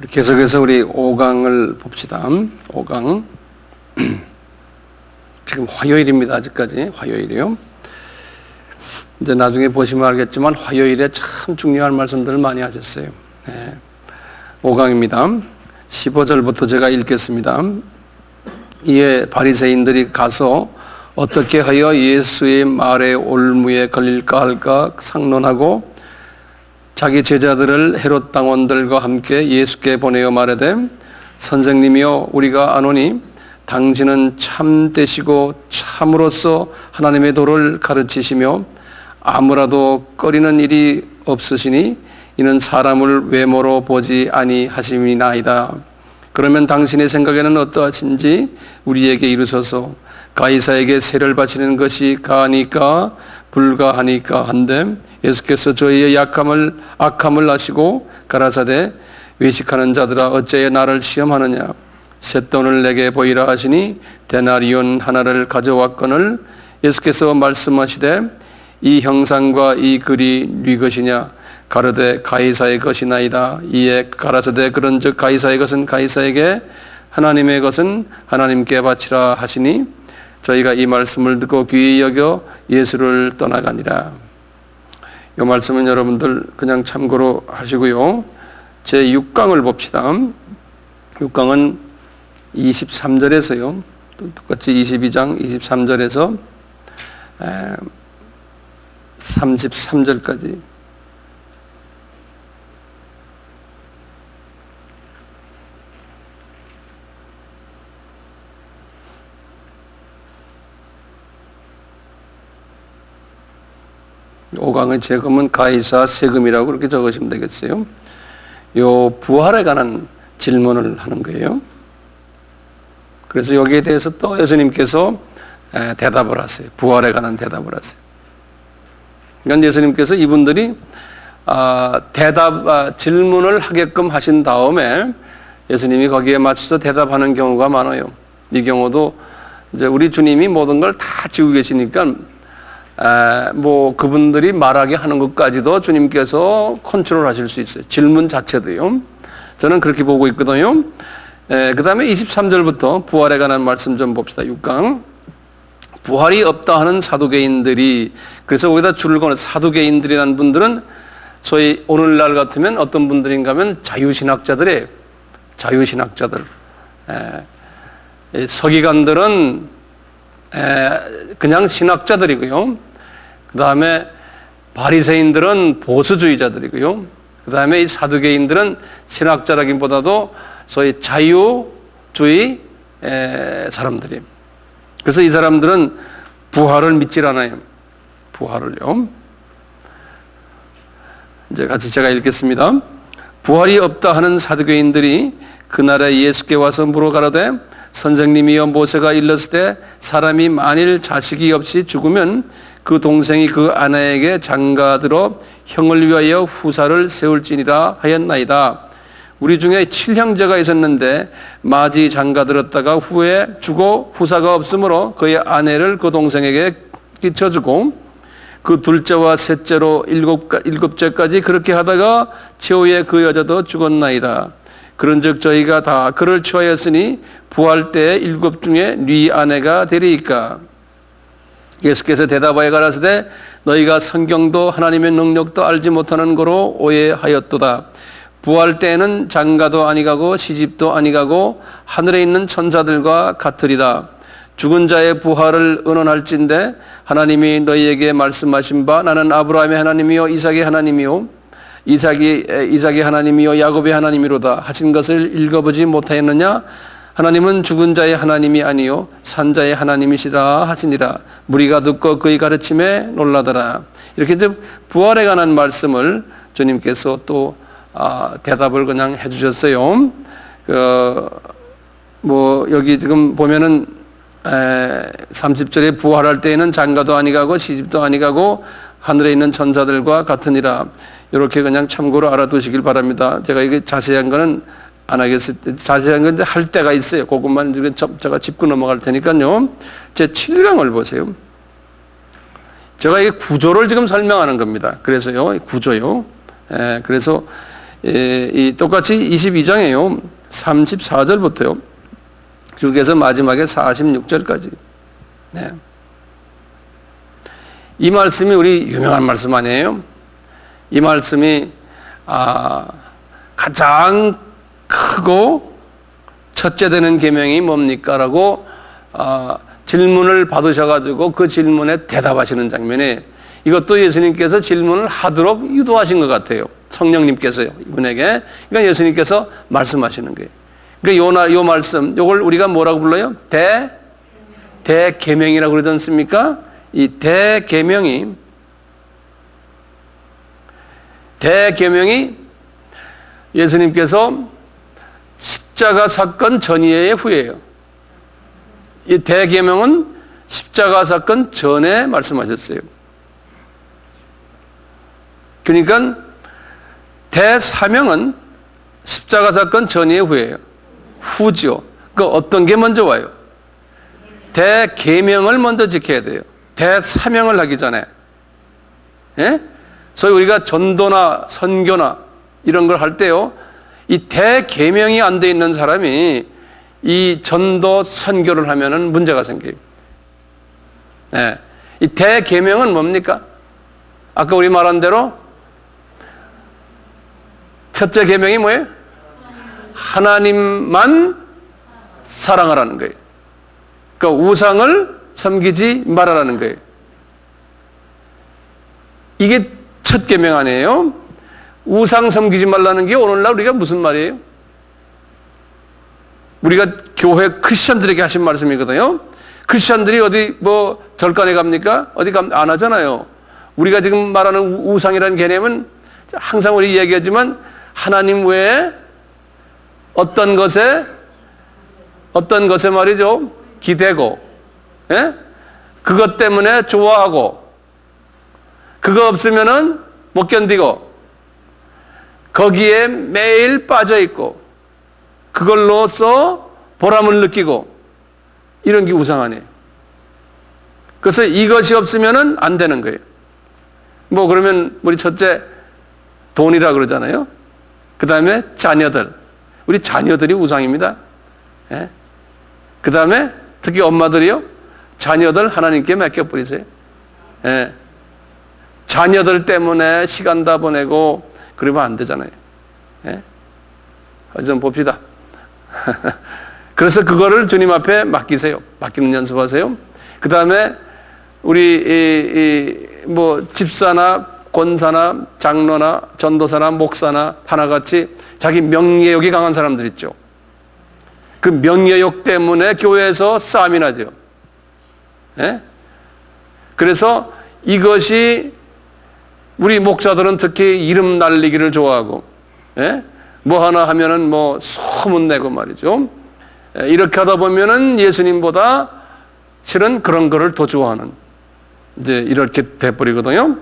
계속해서 우리 5강을 봅시다. 5강. 지금 화요일입니다. 아직까지 화요일이요. 이제 나중에 보시면 알겠지만 화요일에 참 중요한 말씀들을 많이 하셨어요. 5강입니다. 15절부터 제가 읽겠습니다. 이에 바리새인들이 가서 어떻게 하여 예수의 말에 올무에 걸릴까 할까 상론하고 자기 제자들을 헤롯 당원들과 함께 예수께 보내어 말하되 선생님이여 우리가 아노니 당신은 참되시고 참으로서 하나님의 도를 가르치시며 아무라도 꺼리는 일이 없으시니 이는 사람을 외모로 보지 아니하심이나이다. 그러면 당신의 생각에는 어떠하신지 우리에게 이르소서. 가이사에게 세를 바치는 것이 가하니까 불가하니까 한데 예수께서 저희의 악함을 아시고 가라사대 외식하는 자들아 어찌하여 나를 시험하느냐. 쇳돈을 내게 보이라 하시니 데나리온 하나를 가져왔거늘 예수께서 말씀하시되 이 형상과 이 글이 네 것이냐. 가로되 가이사의 것이나이다. 이에 가라사대 그런즉 가이사의 것은 가이사에게 하나님의 것은 하나님께 바치라 하시니 저희가 이 말씀을 듣고 귀히 여겨 예수를 떠나가니라. 이 말씀은 여러분들 그냥 참고로 하시고요. 제 6강을 봅시다. 6강은 23절에서요. 똑같이 22장 23절에서 33절까지. 오강의 재금은 가이사 세금이라고 그렇게 적으시면 되겠어요. 요 부활에 관한 질문을 하는 거예요. 그래서 여기에 대해서 또 예수님께서 대답을 하세요. 부활에 관한 대답을 하세요. 그러니까 예수님께서 이분들이 질문을 하게끔 하신 다음에 예수님이 거기에 맞춰서 대답하는 경우가 많아요. 이 경우도 이제 우리 주님이 모든 걸 다 지고 계시니까 그분들이 말하게 하는 것까지도 주님께서 컨트롤 하실 수 있어요. 질문 자체도요. 저는 그렇게 보고 있거든요. 그 다음에 23절부터 부활에 관한 말씀 좀 봅시다. 6강. 부활이 없다 하는 사두개인들이, 그래서 거기다 줄을 거는 사두개인들이라는 분들은 소위 오늘날 같으면 어떤 분들인가 하면 자유신학자들이에요. 자유신학자들. 서기관들은 그냥 신학자들이고요. 그 다음에 바리새인들은 보수주의자들이고요. 그 다음에 이 사두개인들은 신학자라기보다도 소위 자유주의 사람들이에요. 그래서 이 사람들은 부활을 믿질 않아요. 부활을요. 이제 같이 제가 읽겠습니다. 부활이 없다 하는 사두개인들이 그날에 예수께 와서 물어가라되 선생님이여 모세가 일렀을 때 사람이 만일 자식이 없이 죽으면 그 동생이 그 아내에게 장가들어 형을 위하여 후사를 세울지니라 하였나이다. 우리 중에 7형제가 있었는데 마지 장가들었다가 후에 죽어 후사가 없으므로 그의 아내를 그 동생에게 끼쳐주고 그 둘째와 셋째로 일곱째까지 그렇게 하다가 최후에 그 여자도 죽었나이다. 그런즉 저희가 다 그를 취하였으니 부활 때 7 중에 네 아내가 되리이까. 예수께서 대답하여 가라사대 너희가 성경도 하나님의 능력도 알지 못하는 거로 오해하였도다. 부활 때에는 장가도 아니가고 시집도 아니가고 하늘에 있는 천사들과 같으리라. 죽은 자의 부활을 의논할진대 하나님이 너희에게 말씀하신 바 나는 아브라함의 하나님이요 이삭의 하나님이요 이삭의 하나님이요 야곱의 하나님이로다 하신 것을 읽어보지 못하였느냐. 하나님은 죽은 자의 하나님이 아니요 산 자의 하나님이시라 하시니라. 무리가 듣고 그의 가르침에 놀라더라. 이렇게 이제 부활에 관한 말씀을 주님께서 또 대답을 그냥 해주셨어요. 여기 지금 보면은 30절에 부활할 때에는 장가도 아니가고 시집도 아니가고 하늘에 있는 천사들과 같으니라. 이렇게 그냥 참고로 알아두시길 바랍니다. 제가 이게 자세한 거는 안 하겠어요. 자세한 건 할 때가 있어요. 그것만 제가 짚고 넘어갈 테니까요. 제 7강을 보세요. 제가 이 구조를 지금 설명하는 겁니다. 그래서요, 구조요. 그래서 이 똑같이 22장이에요. 34절부터요. 주께서 마지막에 46절까지. 네. 이 말씀이 우리 유명한 말씀 아니에요? 이 말씀이 가장 크고 첫째 되는 계명이 뭡니까? 라고 질문을 받으셔가지고 그 질문에 대답하시는 장면에 이것도 예수님께서 질문을 하도록 유도하신 것 같아요. 성령님께서요, 이분에게. 그러니까 예수님께서 말씀하시는 거예요. 그러니까 요 말씀, 요걸 우리가 뭐라고 불러요? 대계명이라고 그러지 않습니까? 이 대계명이 예수님께서 십자가 사건 전이에요, 후예요? 이 대계명은 십자가 사건 전에 말씀하셨어요. 그러니까 대사명은 십자가 사건 전이에요, 후예요? 후죠. 그 어떤 게 먼저 와요? 대계명을 먼저 지켜야 돼요. 대사명을 하기 전에. 예? 소위 우리가 전도나 선교나 이런 걸 할 때요, 이 대계명이 안 돼 있는 사람이 이 전도 선교를 하면은 문제가 생겨요. 예. 이 대계명은 뭡니까? 아까 우리 말한 대로 첫째 계명이 뭐예요? 하나님만 사랑하라는 거예요. 그러니까 우상을 섬기지 말아라는 거예요. 이게 첫 계명 아니에요? 우상 섬기지 말라는 게 오늘날 우리가 무슨 말이에요? 우리가 교회 크리스천들에게 하신 말씀이거든요. 크리스천들이 어디 뭐 절간에 갑니까? 어디 안 하잖아요. 우리가 지금 말하는 우상이라는 개념은 항상 우리 얘기하지만 하나님 외에 어떤 것에 말이죠, 기대고, 예? 그것 때문에 좋아하고, 그거 없으면은 못 견디고, 거기에 매일 빠져 있고, 그걸로써 보람을 느끼고, 이런 게 우상 아니에요. 그래서 이것이 없으면은 안 되는 거예요. 뭐 그러면 우리 첫째 돈이라 그러잖아요. 그 다음에 자녀들. 우리 자녀들이 우상입니다. 예? 그 다음에 특히 엄마들이요, 자녀들 하나님께 맡겨버리세요. 예. 자녀들 때문에 시간 다 보내고 그러면 안 되잖아요. 예? 좀 봅시다. 그래서 그거를 주님 앞에 맡기세요. 맡기는 연습하세요. 그 다음에 우리 뭐 집사나 권사나 장로나 전도사나 목사나 하나같이 자기 명예욕이 강한 사람들 있죠. 그 명예욕 때문에 교회에서 싸움이 나죠. 예? 그래서 이것이 우리 목사들은 특히 이름 날리기를 좋아하고, 예? 뭐 하나 하면은 뭐 소문내고 말이죠. 예, 이렇게 하다 보면은 예수님보다 실은 그런 거를 더 좋아하는, 이제 이렇게 돼버리거든요.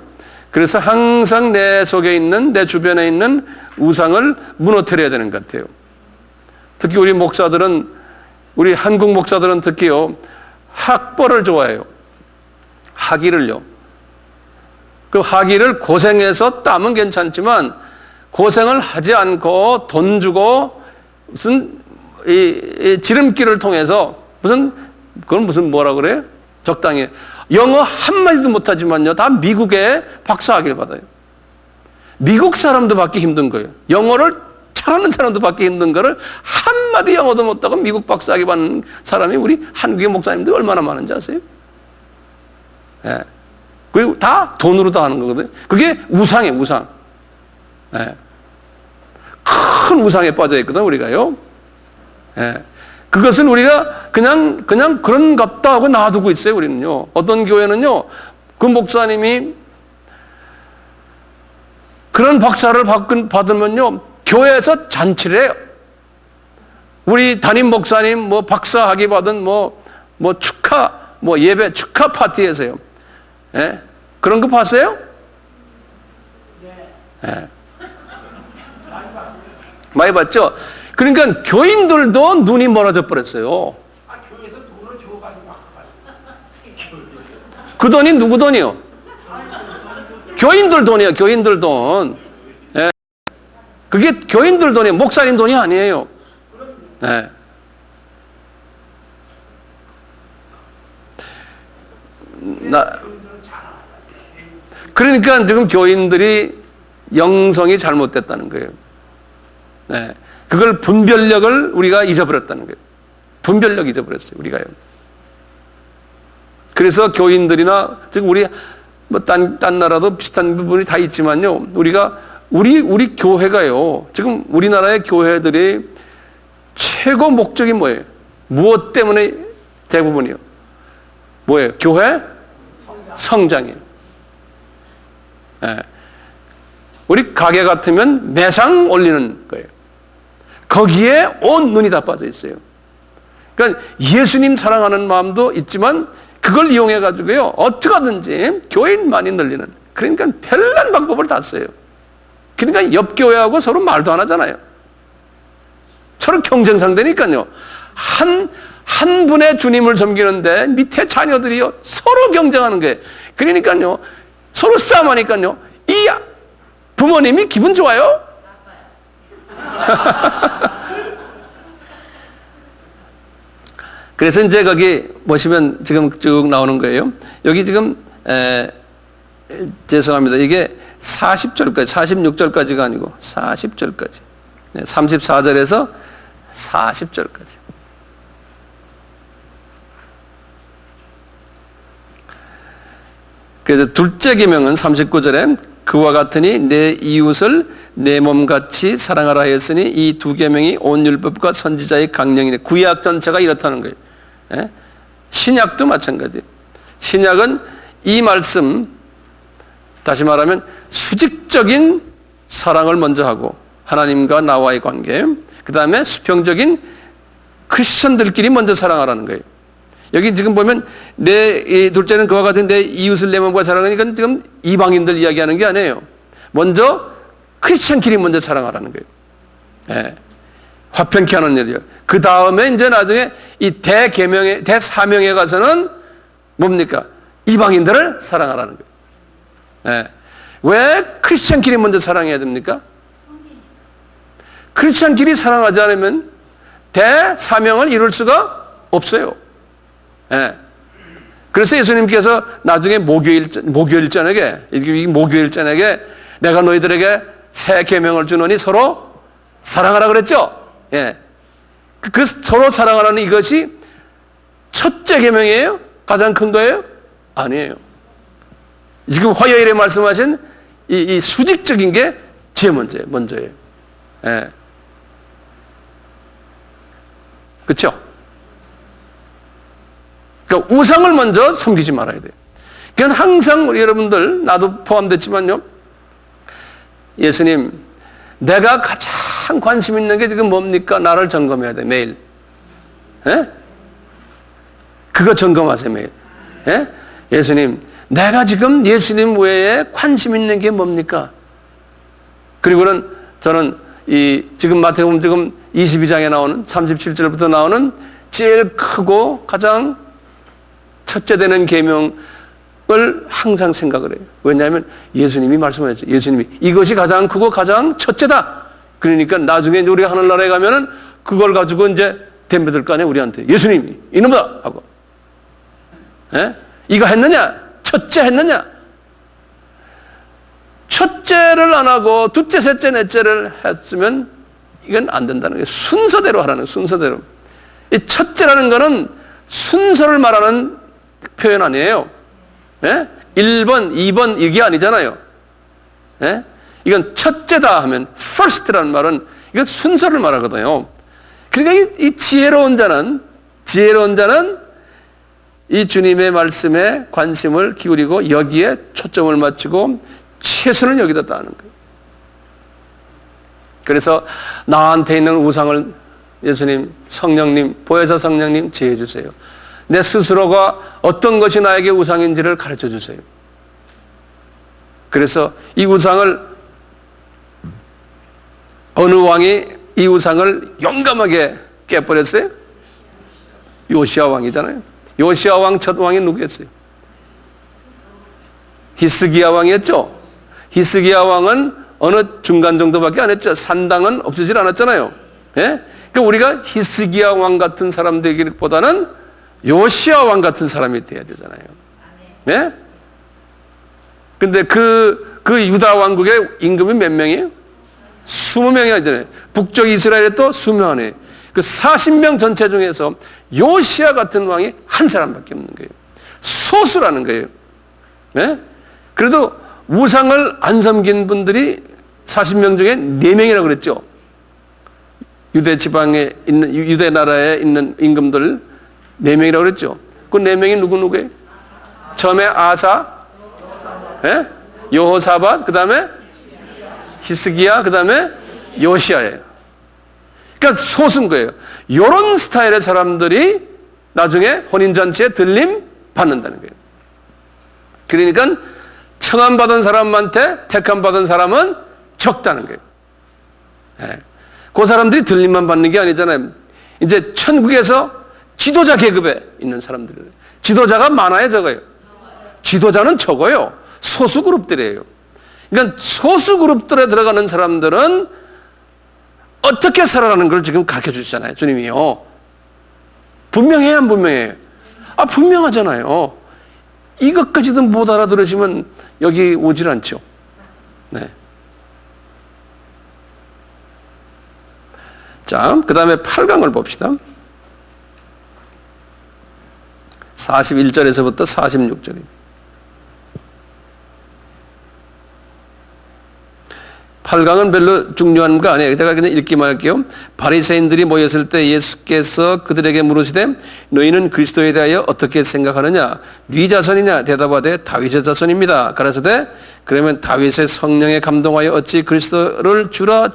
그래서 항상 내 속에 있는, 내 주변에 있는 우상을 무너뜨려야 되는 것 같아요. 특히 우리 목사들은, 우리 한국 목사들은 특히요, 학벌을 좋아해요. 학위를요. 그 학위를 고생해서 따면 괜찮지만 고생을 하지 않고 돈 주고 무슨 이 지름길을 통해서 그건 무슨 뭐라 그래요? 적당히 영어 한마디도 못하지만요, 다 미국에 박사학위를 받아요. 미국 사람도 받기 힘든 거예요. 영어를 잘하는 사람도 받기 힘든 거를 한마디 영어도 못하고 미국 박사학위 받는 사람이 우리 한국의 목사님들 얼마나 많은지 아세요? 예. 그리고 다 돈으로 다 하는 거거든요. 그게 우상이에요, 우상. 예. 큰 우상에 빠져 있거든, 우리가요. 예. 그것은 우리가 그냥 그런갑다 하고 놔두고 있어요, 우리는요. 어떤 교회는요, 그 목사님이 그런 박사를 받으면요, 교회에서 잔치를 해요. 우리 담임 목사님 뭐 박사학위 받은 뭐 축하, 예배 축하 파티에서요. 예? 그런 거 봤어요? 예. 많이 봤죠? 그러니까 교인들도 눈이 멀어져 버렸어요. 그 돈이 누구 돈이요? 교인들 돈이요, 교인들 돈. 예. 그게 교인들 돈이에요. 목사님 돈이 아니에요. 네. 그러니까 지금 교인들이 영성이 잘못됐다는 거예요. 네. 그걸 분별력을 우리가 잊어버렸다는 거예요. 분별력 잊어버렸어요. 우리가요. 그래서 교인들이나 지금 우리 뭐 딴 나라도 비슷한 부분이 다 있지만요. 우리 교회가요. 지금 우리나라의 교회들이 최고 목적이 뭐예요? 무엇 때문에 대부분이요? 뭐예요? 교회? 성장이에요. 네. 우리 가게 같으면 매상 올리는 거예요. 거기에 온 눈이 다 빠져 있어요. 그러니까 예수님 사랑하는 마음도 있지만 그걸 이용해 가지고요 어떻게 하든지 교인 많이 늘리는, 그러니까 별난 방법을 다 써요. 그러니까 옆 교회하고 서로 말도 안 하잖아요. 서로 경쟁 상대니까요. 한 분의 주님을 섬기는데 밑에 자녀들이요 서로 경쟁하는 거예요. 그러니까요 서로 싸움하니까요 이 부모님이 기분 좋아요? 그래서 이제 거기 보시면 지금 쭉 나오는 거예요. 여기 지금 죄송합니다. 이게 40절까지, 46절까지가 아니고 40절까지. 34절에서 40절까지. 그래서 둘째 계명은 39절에 그와 같으니 내 이웃을 내 몸같이 사랑하라 했으니 이 두 계명이 온 율법과 선지자의 강령이네. 구약 전체가 이렇다는 거예요. 예? 신약도 마찬가지예요. 신약은 이 말씀, 다시 말하면 수직적인 사랑을 먼저 하고 하나님과 나와의 관계, 그 다음에 수평적인 크리스천들끼리 먼저 사랑하라는 거예요. 여기 지금 보면 내 둘째는 그와 같은 내 이웃을 내 몸과 사랑하니까 지금 이방인들 이야기하는 게 아니에요. 먼저 크리스천끼리 먼저 사랑하라는 거예요. 예. 화평케 하는 일이요. 그 다음에 이제 나중에 이 대계명에, 대사명에 가서는 뭡니까? 이방인들을 사랑하라는 거예요. 예. 왜 크리스천끼리 먼저 사랑해야 됩니까? 크리스천끼리 사랑하지 않으면 대사명을 이룰 수가 없어요. 예. 그래서 예수님께서 나중에 목요일 저녁에 내가 너희들에게 새 계명을 주노니 서로 사랑하라 그랬죠. 예. 그 서로 사랑하라는 이것이 첫째 계명이에요? 가장 큰 거예요? 아니에요. 지금 화요일에 말씀하신 이 수직적인 게 제일 먼저예요. 예. 그렇죠? 그러니까 우상을 먼저 섬기지 말아야 돼요. 그러니까 항상 우리 여러분들, 나도 포함됐지만요, 예수님, 내가 가장 관심 있는 게 지금 뭡니까? 나를 점검해야 돼, 매일. 예? 그거 점검하세요, 매일. 예? 예수님, 내가 지금 예수님 외에 관심 있는 게 뭡니까? 그리고는 저는 지금 마태복음 지금 22장에 나오는 37절부터 나오는 제일 크고 가장 첫째 되는 계명을 항상 생각을 해요. 왜냐하면 예수님이 말씀하셨죠. 예수님이 이것이 가장 크고 가장 첫째다. 그러니까 나중에 우리가 하늘나라에 가면은 그걸 가지고 이제 덤벼들 거 아니에요, 우리한테. 예수님이 이놈아 하고. 예? 이거 했느냐? 첫째 했느냐? 첫째를 안 하고 둘째, 셋째, 넷째를 했으면 이건 안 된다는 거예요. 순서대로 하라는 거예요, 순서대로. 이 첫째라는 거는 순서를 말하는 표현 아니에요. 예? 1번, 2번 이게 아니잖아요. 예? 이건 첫째다 하면 first라는 말은 이건 순서를 말하거든요. 그러니까 이 지혜로운 자는 이 주님의 말씀에 관심을 기울이고 여기에 초점을 맞추고 최선을 여기다 다하는 거예요. 그래서 나한테 있는 우상을 예수님, 성령님, 보혜사 성령님 지혜 주세요. 내 스스로가 어떤 것이 나에게 우상인지를 가르쳐 주세요. 그래서 이 우상을, 어느 왕이 이 우상을 용감하게 깨버렸어요? 요시야 왕이잖아요. 요시야 왕 첫 왕이 누구였어요? 히스기야 왕이었죠. 히스기야 왕은 어느 중간 정도밖에 안 했죠. 산당은 없어지질 않았잖아요. 예? 그러니까 우리가 히스기야 왕 같은 사람 되기보다는 요시야 왕 같은 사람이 돼야 되잖아요. 예? 근데 그 유다 왕국의 임금이 몇 명이에요? 20명이 아니잖아요. 북쪽 이스라엘에 또 20명 안에. 그 40명 전체 중에서 요시야 같은 왕이 한 사람밖에 없는 거예요. 소수라는 거예요. 예? 그래도 우상을 안 섬긴 분들이 40명 중에 4명이라고 그랬죠. 유대 지방에 있는, 유대 나라에 있는 임금들 4명이라고 그랬죠. 그 4명이 누구예요? 처음에 아사, 예? 여호사밧, 그 다음에 히스기야, 그 다음에 요시야예요. 그러니까 소수인 거예요. 이런 스타일의 사람들이 나중에 혼인잔치에 들림 받는다는 거예요. 그러니까 청함받은 사람한테 택함받은 사람은 적다는 거예요. 예. 그 사람들이 들림만 받는 게 아니잖아요. 이제 천국에서 지도자 계급에 있는 사람들이에요. 지도자가 많아요, 적어요? 지도자는 적어요. 소수 그룹들이에요. 그러니까 소수 그룹들에 들어가는 사람들은 어떻게 살아가는 걸 지금 가르쳐 주시잖아요. 주님이요. 분명해요, 안 분명해요? 아, 분명하잖아요. 이것까지도 못 알아들으시면 여기 오질 않죠. 네. 자, 그 다음에 8강을 봅시다. 41절에서부터 46절입니다. 8강은 별로 중요한 거 아니에요. 제가 그냥 읽기만 할게요. 바리새인들이 모였을 때 예수께서 그들에게 물으시되 너희는 그리스도에 대하여 어떻게 생각하느냐? 네 자손이냐? 대답하되 다윗의 자손입니다. 가라사대 그러면 다윗의 성령에 감동하여 어찌 그리스도를 주라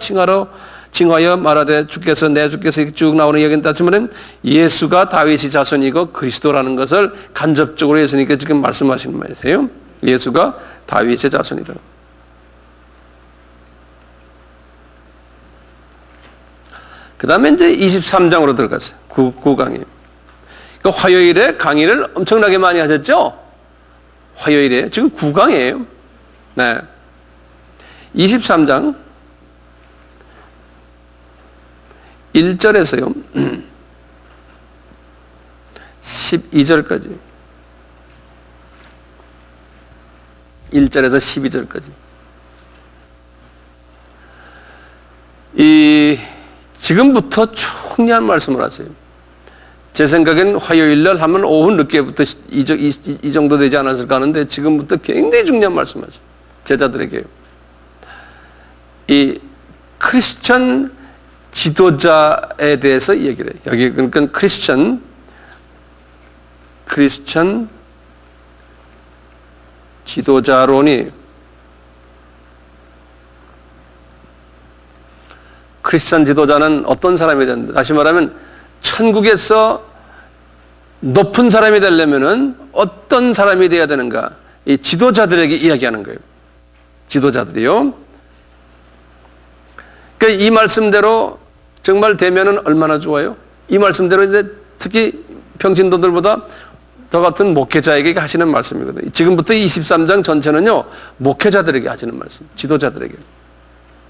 칭하여 말하되 주께서 내 주께서 쭉 나오는 여긴 따지면 예수가 다윗의 자손이고 그리스도라는 것을 간접적으로 예수님께 지금 말씀하시는 말이세요. 예수가 다윗의 자손이다. 그 다음에 이제 23장으로 들어갔어요. 9강이에요. 그러니까 화요일에 강의를 엄청나게 많이 하셨죠? 화요일에. 지금 9강이에요. 네. 23장 1절에서요. 12절까지. 1절에서 12절까지. 지금부터 총리한 말씀을 하세요. 제 생각엔 화요일날 하면 오후 늦게부터 이 정도 되지 않았을까 하는데 지금부터 굉장히 중요한 말씀을 하세요. 제자들에게요. 이 크리스천 지도자에 대해서 얘기를 해요. 여기 그러니까 크리스천 지도자론이 크리스천 지도자는 어떤 사람이 된다? 다시 말하면 천국에서 높은 사람이 되려면은 어떤 사람이 되어야 되는가? 이 지도자들에게 이야기하는 거예요. 지도자들이요. 그러니까 이 말씀대로 정말 되면은 얼마나 좋아요? 이 말씀대로 이제 특히 평신도들보다 더 같은 목회자에게 하시는 말씀이거든요. 지금부터 23장 전체는요, 목회자들에게 하시는 말씀, 지도자들에게.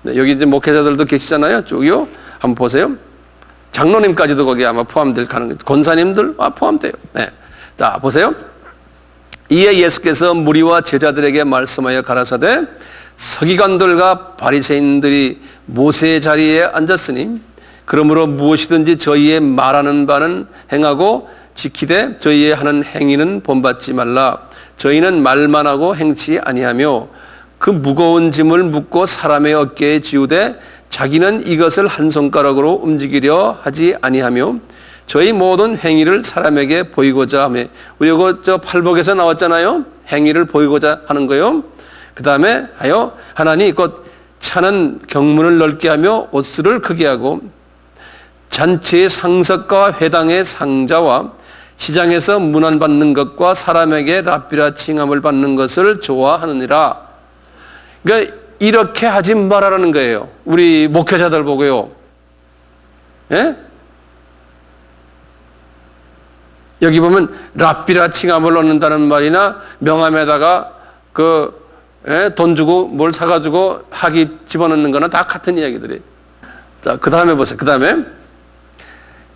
네, 여기 이제 목회자들도 계시잖아요. 쭉요. 한번 보세요. 장로님까지도 거기 아마 포함될 가능성, 권사님들 포함돼요. 네. 자, 보세요. 이에 예수께서 무리와 제자들에게 말씀하여 가라사대 서기관들과 바리새인들이 모세의 자리에 앉았으니 그러므로 무엇이든지 저희의 말하는 바는 행하고 지키되 저희의 하는 행위는 본받지 말라. 저희는 말만 하고 행치 아니하며 그 무거운 짐을 묻고 사람의 어깨에 지우되 자기는 이것을 한 손가락으로 움직이려 하지 아니하며 저희 모든 행위를 사람에게 보이고자 하며 우리 이거 저 팔복에서 나왔잖아요. 행위를 보이고자 하는 거요. 그 다음에 하여 하나니 곧 차는 경문을 넓게 하며 옷수를 크게 하고 잔치의 상석과 회당의 상자와 시장에서 문안받는 것과 사람에게 랍비라 칭함을 받는 것을 좋아하느니라. 그러니까 이렇게 하지 말아라는 거예요. 우리 목회자들 보고요. 예? 여기 보면 랍비라 칭함을 얻는다는 말이나 명함에다가 그 돈 주고 뭘 사가지고 학위 집어넣는 거는 다 같은 이야기들이에요. 자, 그 다음에 보세요. 그 다음에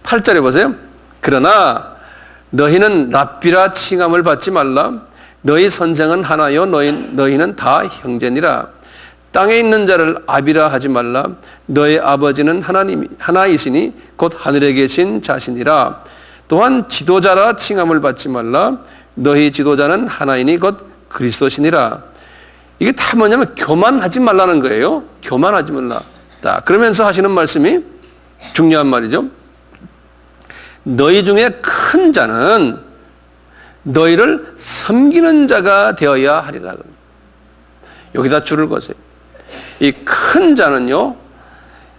8절에 보세요. 그러나 너희는 랍비라 칭함을 받지 말라. 너희 선생은 하나요 너희는 다 형제니라. 땅에 있는 자를 아비라 하지 말라. 너희 아버지는 하나이시니 곧 하늘에 계신 자신이라. 또한 지도자라 칭함을 받지 말라. 너희 지도자는 하나이니 곧 그리스도시니라. 이게 다 뭐냐면 교만하지 말라는 거예요. 교만하지 말라. 자, 그러면서 하시는 말씀이 중요한 말이죠. 너희 중에 큰 자는 너희를 섬기는 자가 되어야 하리라. 여기다 줄을 거세요. 이 큰 자는요,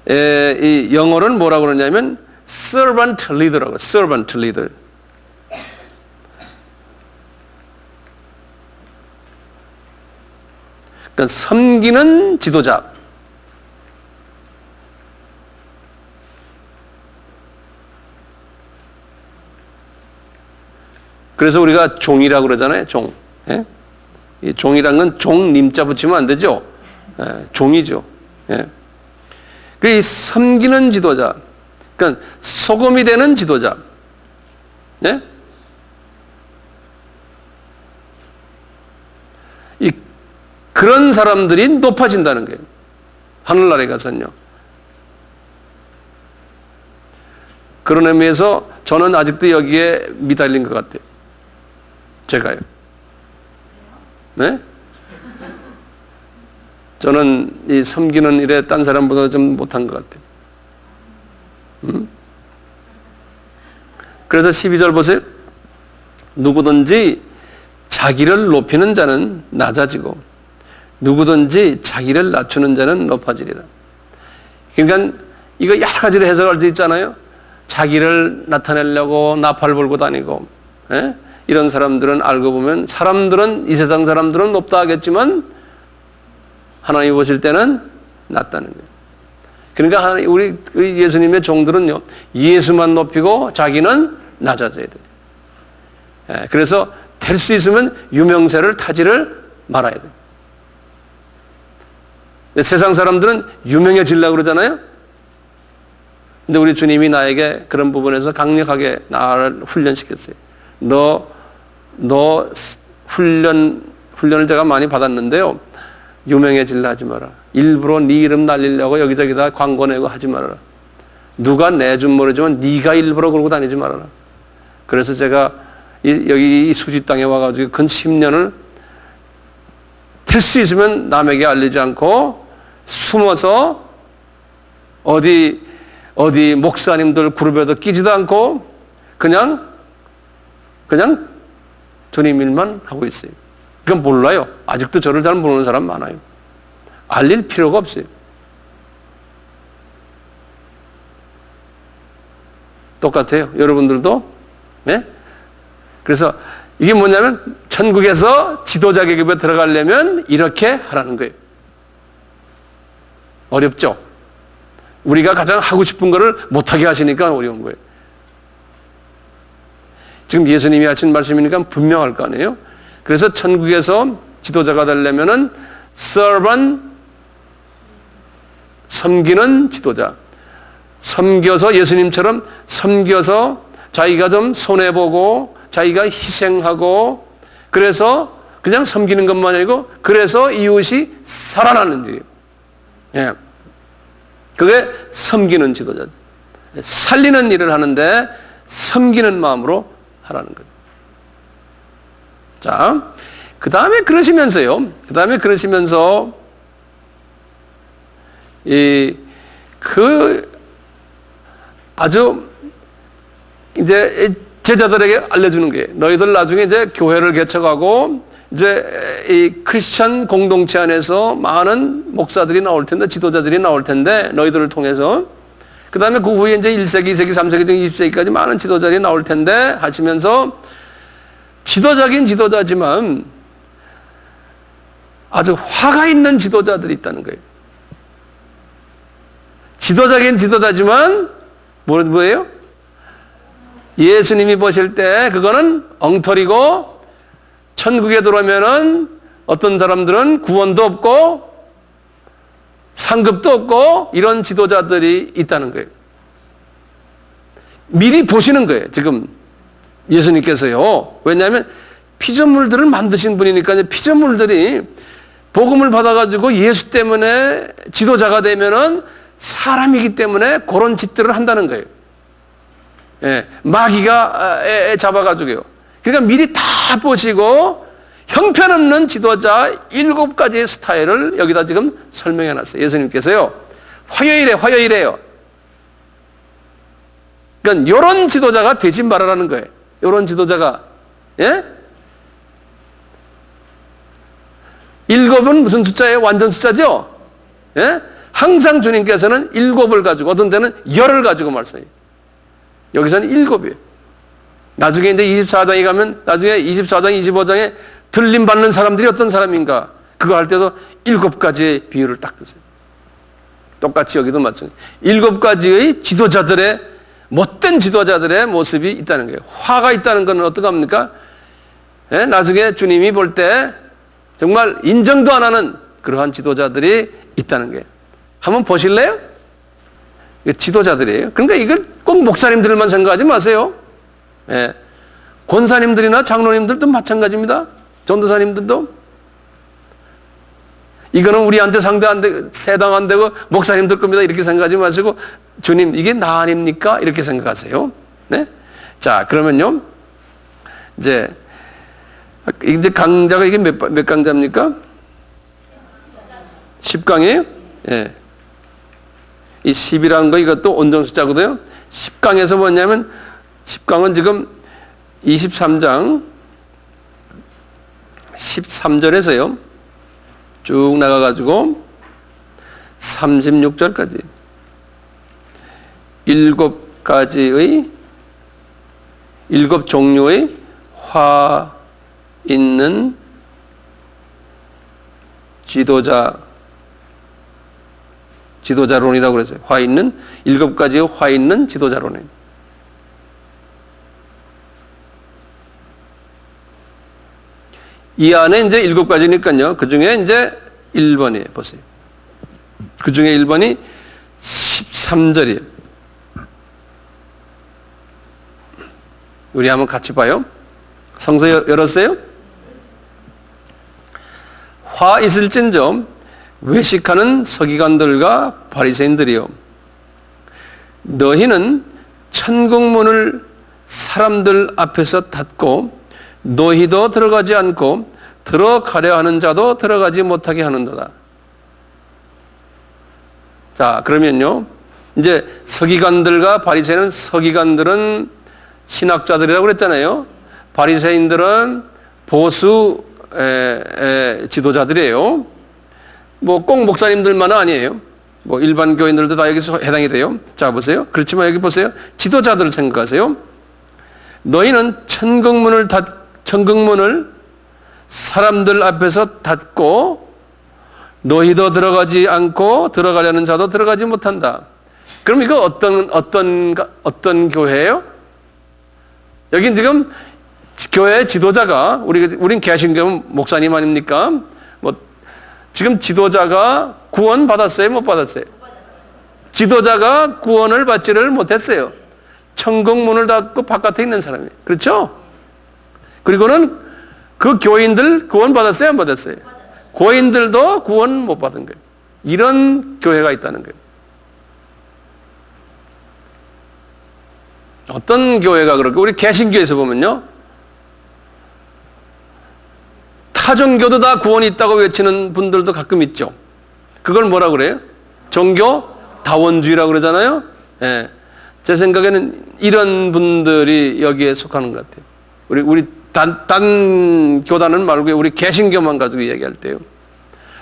이 영어로는 뭐라고 그러냐면 servant leader라고. servant leader. 그러니까 섬기는 지도자. 그래서 우리가 종이라고 그러잖아요. 종. 예? 이 종이란 건 종 님자 붙이면 안 되죠. 예, 종이죠. 예. 그 섬기는 지도자. 그러니까 소금이 되는 지도자. 예? 그런 사람들이 높아진다는 거예요. 하늘나라에 가서는요. 그런 의미에서 저는 아직도 여기에 미달린 것 같아요. 제가요. 네? 저는 이 섬기는 일에 딴 사람보다 좀 못한 것 같아요. 그래서 12절 보세요. 누구든지 자기를 높이는 자는 낮아지고 누구든지 자기를 낮추는 자는 높아지리라. 그러니까 이거 여러 가지로 해석할 수 있잖아요. 자기를 나타내려고 나팔 불고 다니고, 예? 이런 사람들은 알고 보면 사람들은 이 세상 사람들은 높다 하겠지만 하나님 보실 때는 낮다는 거예요. 그러니까 우리 예수님의 종들은요, 예수만 높이고 자기는 낮아져야 돼요. 예, 그래서 될 수 있으면 유명세를 타지를 말아야 돼요. 세상 사람들은 유명해지려고 그러잖아요. 근데 우리 주님이 나에게 그런 부분에서 강력하게 나를 훈련시켰어요. 너 훈련을 제가 많이 받았는데요. 유명해지려 하지 마라. 일부러 네 이름 날리려고 여기저기다 광고 내고 하지 말아라. 누가 내준 모르지만 네가 일부러 그러고 다니지 말아라. 그래서 제가 여기 이 수지 땅에 와가지고 근 10년을 될 수 있으면 남에게 알리지 않고 숨어서 어디 목사님들 그룹에도 끼지도 않고 그냥 주님 일만 하고 있어요. 그건 몰라요. 아직도 저를 잘 모르는 사람 많아요. 알릴 필요가 없어요. 똑같아요. 여러분들도. 네? 그래서 이게 뭐냐면 천국에서 지도자 계급에 들어가려면 이렇게 하라는 거예요. 어렵죠? 우리가 가장 하고 싶은 거를 못하게 하시니까 어려운 거예요. 지금 예수님이 하신 말씀이니까 분명할 거 아니에요? 그래서 천국에서 지도자가 되려면은 servant, 섬기는 지도자. 섬겨서 예수님처럼 섬겨서 자기가 좀 손해보고 자기가 희생하고 그래서 그냥 섬기는 것만 아니고 그래서 이웃이 살아나는 일이에요. 예. 그게 섬기는 지도자죠. 살리는 일을 하는데 섬기는 마음으로 하라는 거예요. 자, 그 다음에 그러시면서요. 아주 이제 제자들에게 알려주는 거예요. 너희들 나중에 이제 교회를 개척하고 이제 이 크리스천 공동체 안에서 많은 목사들이 나올 텐데, 지도자들이 나올 텐데, 너희들을 통해서. 그 다음에 그 후에 이제 1세기, 2세기, 3세기 등 20세기까지 많은 지도자들이 나올 텐데 하시면서 지도자긴 지도자지만 아주 화가 있는 지도자들이 있다는 거예요. 지도자긴 지도자지만 뭐예요? 예수님이 보실 때 그거는 엉터리고 천국에 들어오면은 어떤 사람들은 구원도 없고 상급도 없고 이런 지도자들이 있다는 거예요. 미리 보시는 거예요. 지금 예수님께서요. 왜냐하면 피조물들을 만드신 분이니까 피조물들이 복음을 받아가지고 예수 때문에 지도자가 되면은 사람이기 때문에 그런 짓들을 한다는 거예요. 예, 마귀가 잡아가지고요. 그러니까 미리 다 보시고 형편없는 지도자 7가지의 스타일을 여기다 지금 설명해 놨어요. 예수님께서요. 화요일에요. 그러니까 이런 지도자가 되지 말아라는 거예요. 이런 지도자가. 예? 7은 무슨 숫자예요? 완전 숫자죠? 예? 항상 주님께서는 7을 가지고 어떤 데는 10을 가지고 말씀해요. 여기서는 7이에요. 나중에 이제 24장에 가면 나중에 24장, 25장에 들림 받는 사람들이 어떤 사람인가? 그거 할 때도 7가지의 비유를 딱 드세요. 똑같이 여기도 마찬가지. 7가지의 지도자들의 못된 지도자들의 모습이 있다는 거예요. 화가 있다는 것은 어떤 겁니까? 예? 나중에 주님이 볼 때 정말 인정도 안 하는 그러한 지도자들이 있다는 거예요. 한번 보실래요? 지도자들이에요. 그러니까 이건 꼭 목사님들만 생각하지 마세요. 예. 권사님들이나 장로님들도 마찬가지입니다. 전도사님들도. 이거는 우리한테 상대 안 되고, 세당 안 되고, 목사님들 겁니다. 이렇게 생각하지 마시고, 주님, 이게 나 아닙니까? 이렇게 생각하세요. 네? 자, 그러면요. 이제 강자가 이게 몇 강자입니까? 10강이에요? 예. 이 10이라는 거 이것도 온전 숫자거든요. 10강에서 뭐냐면 10강은 지금 23장 13절에서요. 쭉 나가가지고 36절까지 7 종류의 화 있는 지도자론이라고 그랬어요. 7가지의 화 있는 지도자론이에요. 이 안에 이제 7가지니까요. 그 중에 이제 1번이에요. 보세요. 그 중에 1번이 13절이에요. 우리 한번 같이 봐요. 성서 열었어요? 화 있을진저 외식하는 서기관들과 바리새인들이요, 너희는 천국문을 사람들 앞에서 닫고 너희도 들어가지 않고 들어가려 하는 자도 들어가지 못하게 하는도다. 자, 그러면요, 이제 서기관들과 바리새인은, 서기관들은 신학자들이라고 그랬잖아요. 바리새인들은 보수 지도자들이에요. 뭐 꼭 목사님들만은 아니에요. 뭐 일반 교인들도 다 여기서 해당이 돼요. 자, 보세요. 그렇지만 여기 보세요. 지도자들을 생각하세요. 너희는 천국문을 사람들 앞에서 닫고 너희도 들어가지 않고 들어가려는 자도 들어가지 못한다. 그럼 이거 어떤 교회예요? 여긴 지금 교회 지도자가, 우린 개신교 목사님 아닙니까? 뭐 지금 지도자가 구원 받았어요, 못 받았어요? 지도자가 구원을 받지를 못했어요. 천국 문을 닫고 바깥에 있는 사람이에요. 그렇죠? 그리고는 그 교인들 구원 받았어요, 안 받았어요? 고인들도 구원 못 받은 거예요. 이런 교회가 있다는 거예요. 어떤 교회가 그럴까? 우리 개신교에서 보면요, 타종교도 다 구원이 있다고 외치는 분들도 가끔 있죠. 그걸 뭐라 그래요? 종교 다원주의라고 그러잖아요. 예. 제 생각에는 이런 분들이 여기에 속하는 것 같아요. 우리 딴 교단은 말고 우리 개신교만 가지고 얘기할 때요.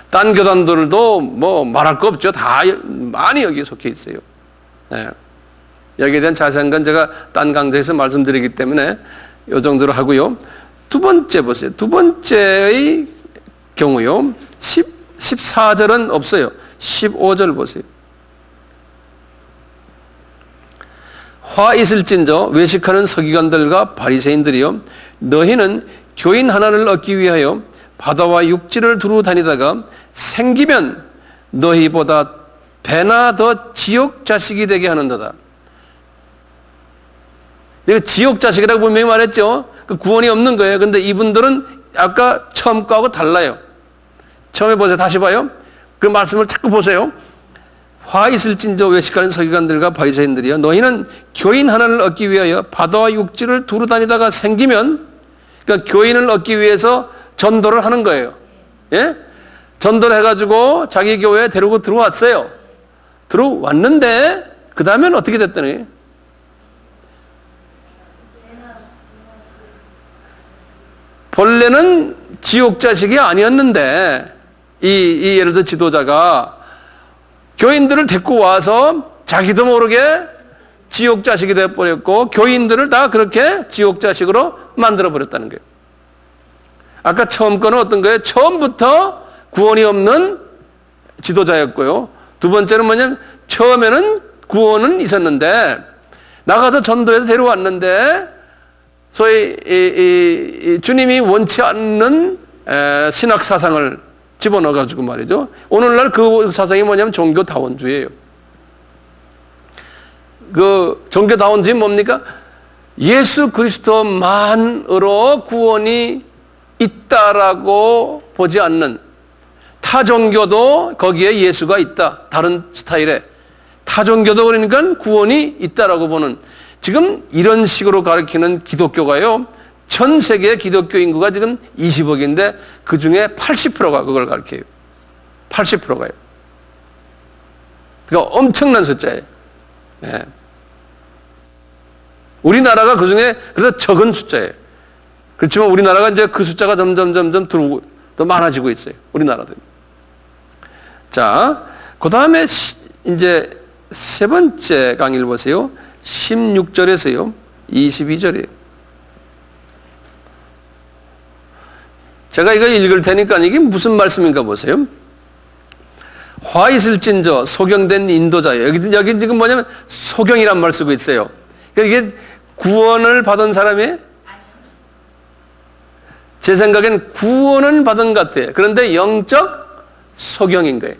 딴 교단들도 뭐 말할 거 없죠. 다 많이 여기에 속해 있어요. 예. 여기에 대한 자세한 건 제가 딴 강좌에서 말씀드리기 때문에 이 정도로 하고요. 두 번째 보세요. 두 번째의 경우요. 14절은 없어요. 15절 보세요. 화 있을진저 외식하는 서기관들과 바리새인들이요, 너희는 교인 하나를 얻기 위하여 바다와 육지를 두루 다니다가 생기면 너희보다 배나 더 지옥 자식이 되게 하는도다. 이거 지옥 자식이라고 분명히 말했죠. 그 구원이 없는 거예요. 근데 이분들은 아까 처음 거하고 달라요. 처음에 보세요. 다시 봐요. 그 말씀을 자꾸 보세요. 화 있을진저 외식하는 서기관들과 바리새인들이여, 너희는 교인 하나를 얻기 위하여 바다와 육지를 두루 다니다가 생기면, 그러니까 교인을 얻기 위해서 전도를 하는 거예요. 예? 전도를 해가지고 자기 교회에 데리고 들어왔어요. 들어왔는데 그 다음엔 어떻게 됐더니 본래는 지옥 자식이 아니었는데 이 예를 들어 지도자가 교인들을 데리고 와서 자기도 모르게 지옥 자식이 되어버렸고 교인들을 다 그렇게 지옥 자식으로 만들어버렸다는 거예요. 아까 처음 거는 어떤 거예요? 처음부터 구원이 없는 지도자였고요. 두 번째는 뭐냐면 처음에는 구원은 있었는데 나가서 전도해서 데려왔는데 소위 주님이 원치 않는 신학 사상을 집어넣어가지고 말이죠. 오늘날 그 사상이 뭐냐면 종교다원주의예요. 그 종교다원주의 뭡니까? 예수 그리스도만으로 구원이 있다라고 보지 않는, 타 종교도 거기에 예수가 있다. 다른 스타일의 타 종교도 그러니까 구원이 있다라고 보는, 지금 이런 식으로 가르치는 기독교가요, 전 세계 기독교 인구가 지금 20억인데 그 중에 80%가 그걸 가르쳐요. 80%가요. 그러니까 엄청난 숫자예요. 예. 우리나라가 그 중에 그래서 적은 숫자예요. 그렇지만 우리나라가 이제 그 숫자가 점점 들어오고 더 많아지고 있어요. 우리나라도. 자, 그 다음에 이제 세 번째 강의를 보세요. 16절에서요, 22절이에요. 제가 이거 읽을 테니까 이게 무슨 말씀인가 보세요. 화 있을진저 소경된 인도자예요. 여기 지금 뭐냐면 소경이란 말 쓰고 있어요. 그러니까 이게 구원을 받은 사람이, 제 생각엔 구원은 받은 것 같아요. 그런데 영적 소경인 거예요.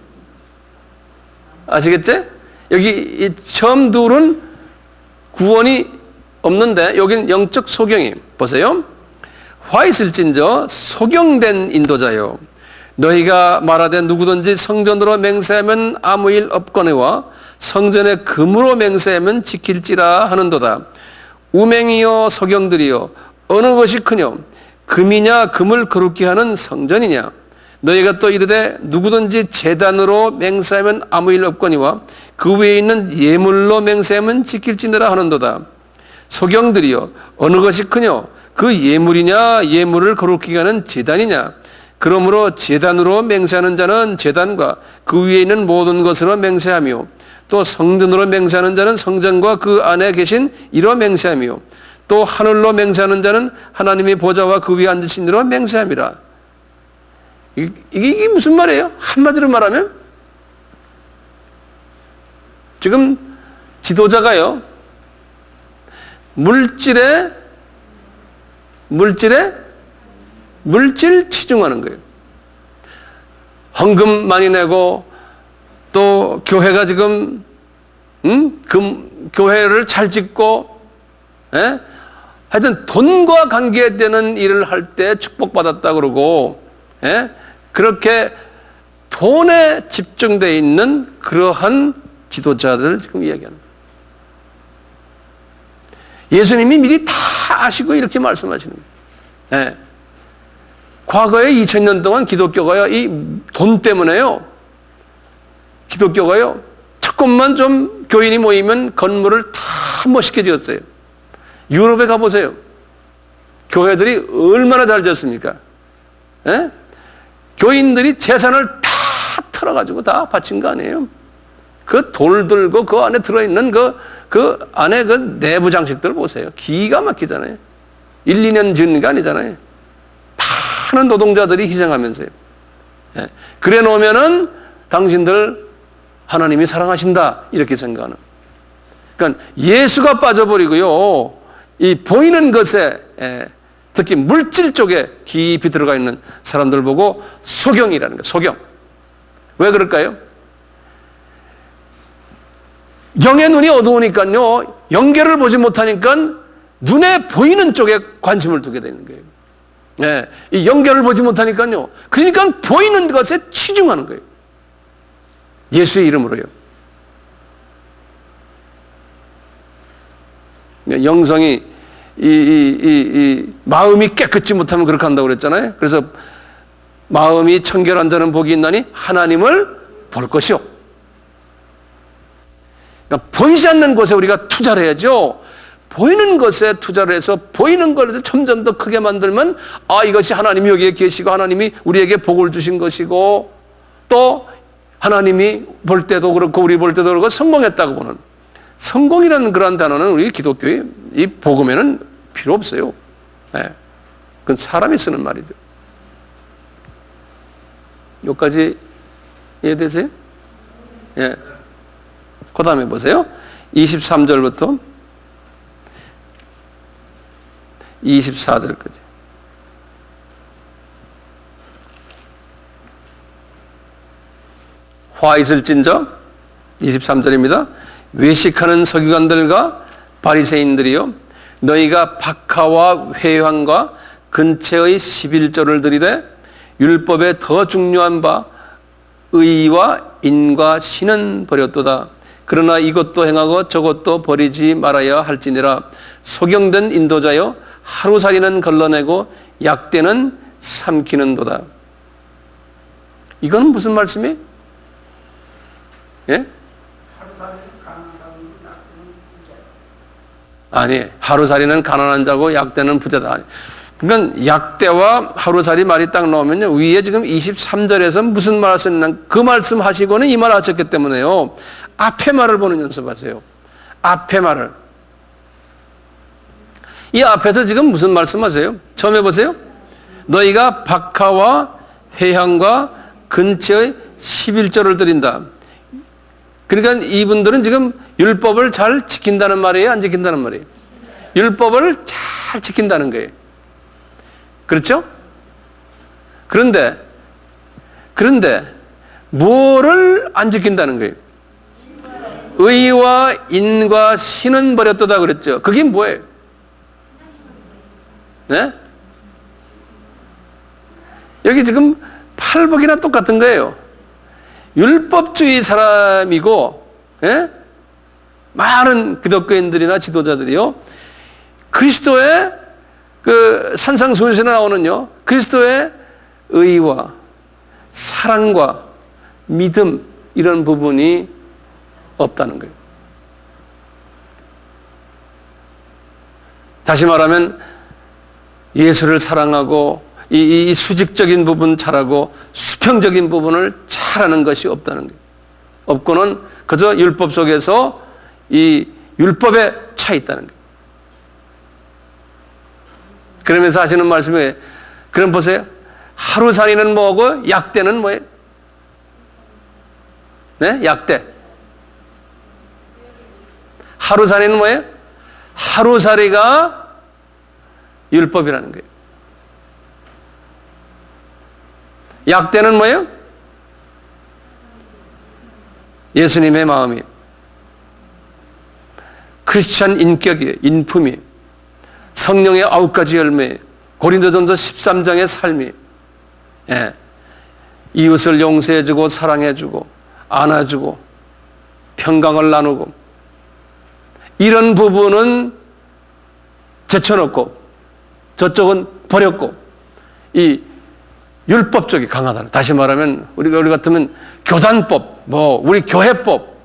아시겠지? 여기 이 처음 둘은 구원이 없는데 여기는 영적 소경이에요. 보세요. 화 있을진저 소경된 인도자요, 너희가 말하되 누구든지 성전으로 맹세하면 아무 일 없거니와 성전의 금으로 맹세하면 지킬지라 하는도다. 우맹이여 소경들이여, 어느 것이 크뇨? 금이냐 금을 거룩히 하는 성전이냐? 너희가 또 이르되 누구든지 제단으로 맹세하면 아무 일 없거니와 그 위에 있는 예물로 맹세하면 지킬지니라 하는도다. 소경들이여, 어느 것이 크뇨? 그 예물이냐 예물을 거룩히 하는 제단이냐? 그러므로 제단으로 맹세하는 자는 제단과 그 위에 있는 모든 것으로 맹세하며 또 성전으로 맹세하는 자는 성전과 그 안에 계신 이로 맹세하며 또 하늘로 맹세하는 자는 하나님의 보좌와 그 위에 앉으신 이로 맹세함이라. 이게 무슨 말이에요? 한마디로 말하면 지금 지도자가요, 물질 치중하는 거예요. 헌금 많이 내고 또 교회가 지금 교회를 잘 짓고, 예? 하여튼 돈과 관계되는 일을 할 때 축복받았다 그러고, 예? 그렇게 돈에 집중되어 있는 그러한 지도자들을 지금 이야기하는 거예요. 예수님이 미리 다 아시고 이렇게 말씀하시는 거예요. 예. 과거에 2000년 동안 기독교가요, 이 돈 때문에요, 기독교가요, 조금만 좀 교인이 모이면 건물을 다 멋있게 지었어요. 유럽에 가보세요. 교회들이 얼마나 잘 지었습니까? 예? 교인들이 재산을 다 털어가지고 다 바친 거 아니에요? 그 돌 들고 그 안에 들어있는 그 안에 그 내부 장식들 보세요. 기가 막히잖아요. 1, 2년 지은 게 아니잖아요. 많은 노동자들이 희생하면서요. 예. 그래 놓으면은 당신들 하나님이 사랑하신다 이렇게 생각하는. 그러니까 예수가 빠져버리고요, 이 보이는 것에 특히 물질 쪽에 깊이 들어가 있는 사람들 보고 소경이라는 거예요. 소경. 왜 그럴까요? 영의 눈이 어두우니까요, 영계를 보지 못하니까 눈에 보이는 쪽에 관심을 두게 되는 거예요. 예, 이 영계를 보지 못하니까요, 그러니까 보이는 것에 치중하는 거예요. 예수의 이름으로요. 영성이 마음이 깨끗지 못하면 그렇게 한다고 그랬잖아요. 그래서 마음이 청결한 자는 복이 있나니 하나님을 볼 것이요. 그러니까 보이지 않는 곳에 우리가 투자를 해야죠. 보이는 것에 투자를 해서 보이는 것을 점점 더 크게 만들면, 아, 이것이 하나님이 여기에 계시고 하나님이 우리에게 복을 주신 것이고, 또 하나님이 볼 때도 그렇고 우리 볼 때도 그렇고 성공했다고 보는, 성공이라는 그러한 단어는 우리 기독교의 이 복음에는 필요 없어요. 네. 그건 사람이 쓰는 말이죠. 여기까지 이해되세요? 예. 그 다음에 보세요. 23절부터 24절까지. 화 있을진저 23절입니다. 외식하는 서기관들과 바리새인들이여, 너희가 박하와 회황과 근처의 11조를 들이되 율법에 더 중요한 바 의와 인과 신은 버렸도다. 그러나 이것도 행하고 저것도 버리지 말아야 할지니라. 소경된 인도자여, 하루살이는 걸러내고 약대는 삼키는도다. 이건 무슨 말씀이에요? 예? 아니, 하루살이는 가난한 자고 약대는 부자다. 그러니까 약대와 하루살이 말이 딱 나오면요, 위에 지금 23절에서 무슨 말을 썼나, 그 말씀 하시고는 이 말 하셨기 때문에요, 앞에 말을 보는 연습하세요. 앞에 말을. 이 앞에서 지금 무슨 말씀 하세요? 처음 해보세요. 너희가 박하와 회향과 근처의 11조를 드린다. 그러니까 이분들은 지금 율법을 잘 지킨다는 말이에요? 안 지킨다는 말이에요? 율법을 잘 지킨다는 거예요. 그렇죠? 그런데 뭐를 안 지킨다는 거예요? 의와 인과 신은 버렸도다 그랬죠. 그게 뭐예요? 네? 여기 지금 팔복이나 똑같은 거예요. 율법주의 사람이고, 예? 많은 기독교인들이나 지도자들이요, 그리스도의 그 산상수훈에서 나오는요, 그리스도의 의와 사랑과 믿음, 이런 부분이 없다는 거예요. 다시 말하면 예수를 사랑하고 이 수직적인 부분 잘하고 수평적인 부분을 잘하는 것이 없다는 거예요. 없고는 그저 율법 속에서 이 율법에 차 있다는 거예요. 그러면서 하시는 말씀이, 그럼 보세요. 하루살이는 뭐고 약대는 뭐예요? 네? 약대. 하루살이는 뭐예요? 하루살이가 율법이라는 거예요. 약대는 뭐예요? 예수님의 마음이에요. 크리스찬 인격이에요. 인품이에요. 성령의 9가지 열매, 고린도전서 13장의 삶이에요. 예. 이웃을 용서해주고 사랑해주고 안아주고 평강을 나누고, 이런 부분은 제쳐놓고 저쪽은 버렸고, 이 율법 쪽이 강하다. 다시 말하면 우리 같으면 교단법, 뭐 우리 교회법,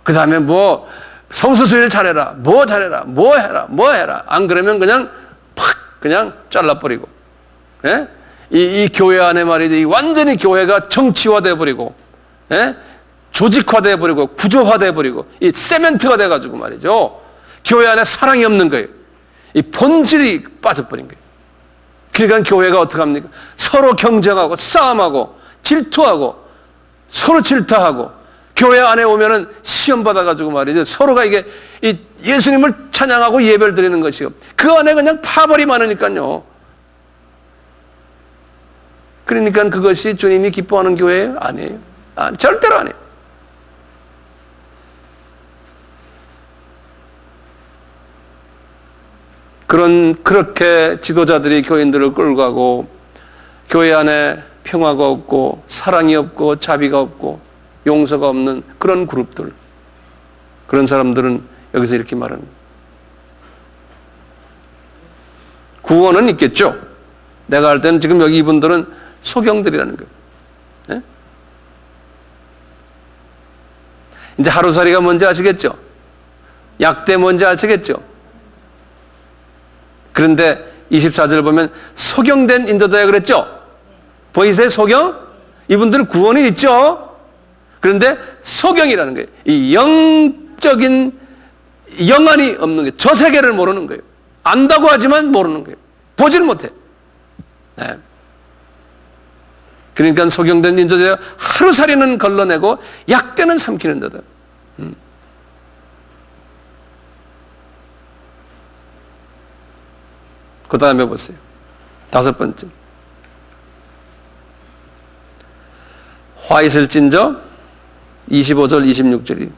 그 다음에 뭐 성수수일 잘해라, 뭐 잘해라, 뭐 해라. 안 그러면 그냥 팍 그냥 잘라버리고, 예? 이 교회 안에 말이지, 완전히 교회가 정치화돼 버리고, 예? 조직화돼 버리고 구조화돼 버리고 이 세멘트가 돼 가지고 말이죠, 교회 안에 사랑이 없는 거예요. 이 본질이 빠져버린 거예요. 그러니까 교회가 어떻게 합니까? 서로 경쟁하고 싸움하고 질투하고 서로 질투하고, 교회 안에 오면은 시험 받아가지고 말이죠, 서로가 이게 이 예수님을 찬양하고 예배를 드리는 것이요, 그 안에 그냥 파벌이 많으니까요, 그러니까 그것이 주님이 기뻐하는 교회예요? 아니에요. 절대로 아니에요. 그렇게 지도자들이 교인들을 끌고 가고 교회 안에 평화가 없고 사랑이 없고 자비가 없고 용서가 없는 그런 그룹들, 그런 사람들은 여기서 이렇게 말하는 거예요. 구원은 있겠죠. 내가 할 때는 지금 여기 이분들은 소경들이라는 거예요. 네? 이제 하루살이가 뭔지 아시겠죠? 약대 뭔지 아시겠죠? 그런데 24절 보면 소경된 인도자야 그랬죠? 보이세요? 소경? 이분들은 구원이 있죠? 그런데 소경이라는 거예요. 이 영적인 영안이 없는 거예요. 저 세계를 모르는 거예요. 안다고 하지만 모르는 거예요. 보질 못해. 네. 그러니까 소경된 인도자가 하루살이는 걸러내고 약대는 삼키는 데다. 그 다음에 보세요. 5번째. 화 있을진저 25절 26절이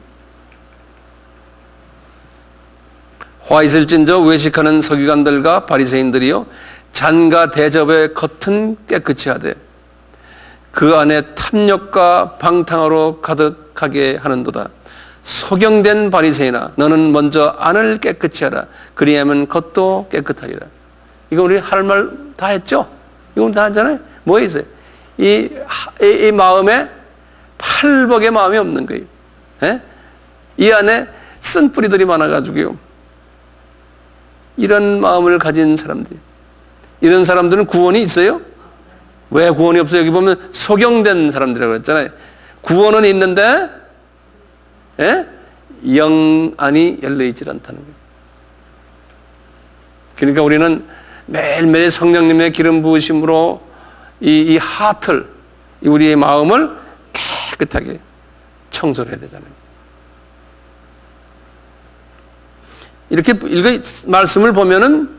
화 있을진저 외식하는 서기관들과 바리새인들이요 잔과 대접의 겉은 깨끗이 하되 그 안에 탐욕과 방탕으로 가득하게 하는도다. 소경된 바리새인아 너는 먼저 안을 깨끗이 하라. 그리하면 겉도 깨끗하리라. 이거 우리 할 말 다 했죠? 이거 다 하잖아요? 뭐 있어요? 이 마음에 팔복의 마음이 없는 거예요. 예? 이 안에 쓴 뿌리들이 많아가지고요. 이런 마음을 가진 사람들, 이런 사람들은 구원이 있어요? 왜 구원이 없어요? 여기 보면 소경된 사람들이라고 했잖아요. 구원은 있는데, 예? 영안이 열려있지 않다는 거예요. 그러니까 우리는 매일매일 성령님의 기름 부으심으로 이 하트를, 우리의 마음을 깨끗하게 청소를 해야 되잖아요. 이렇게 말씀을 보면은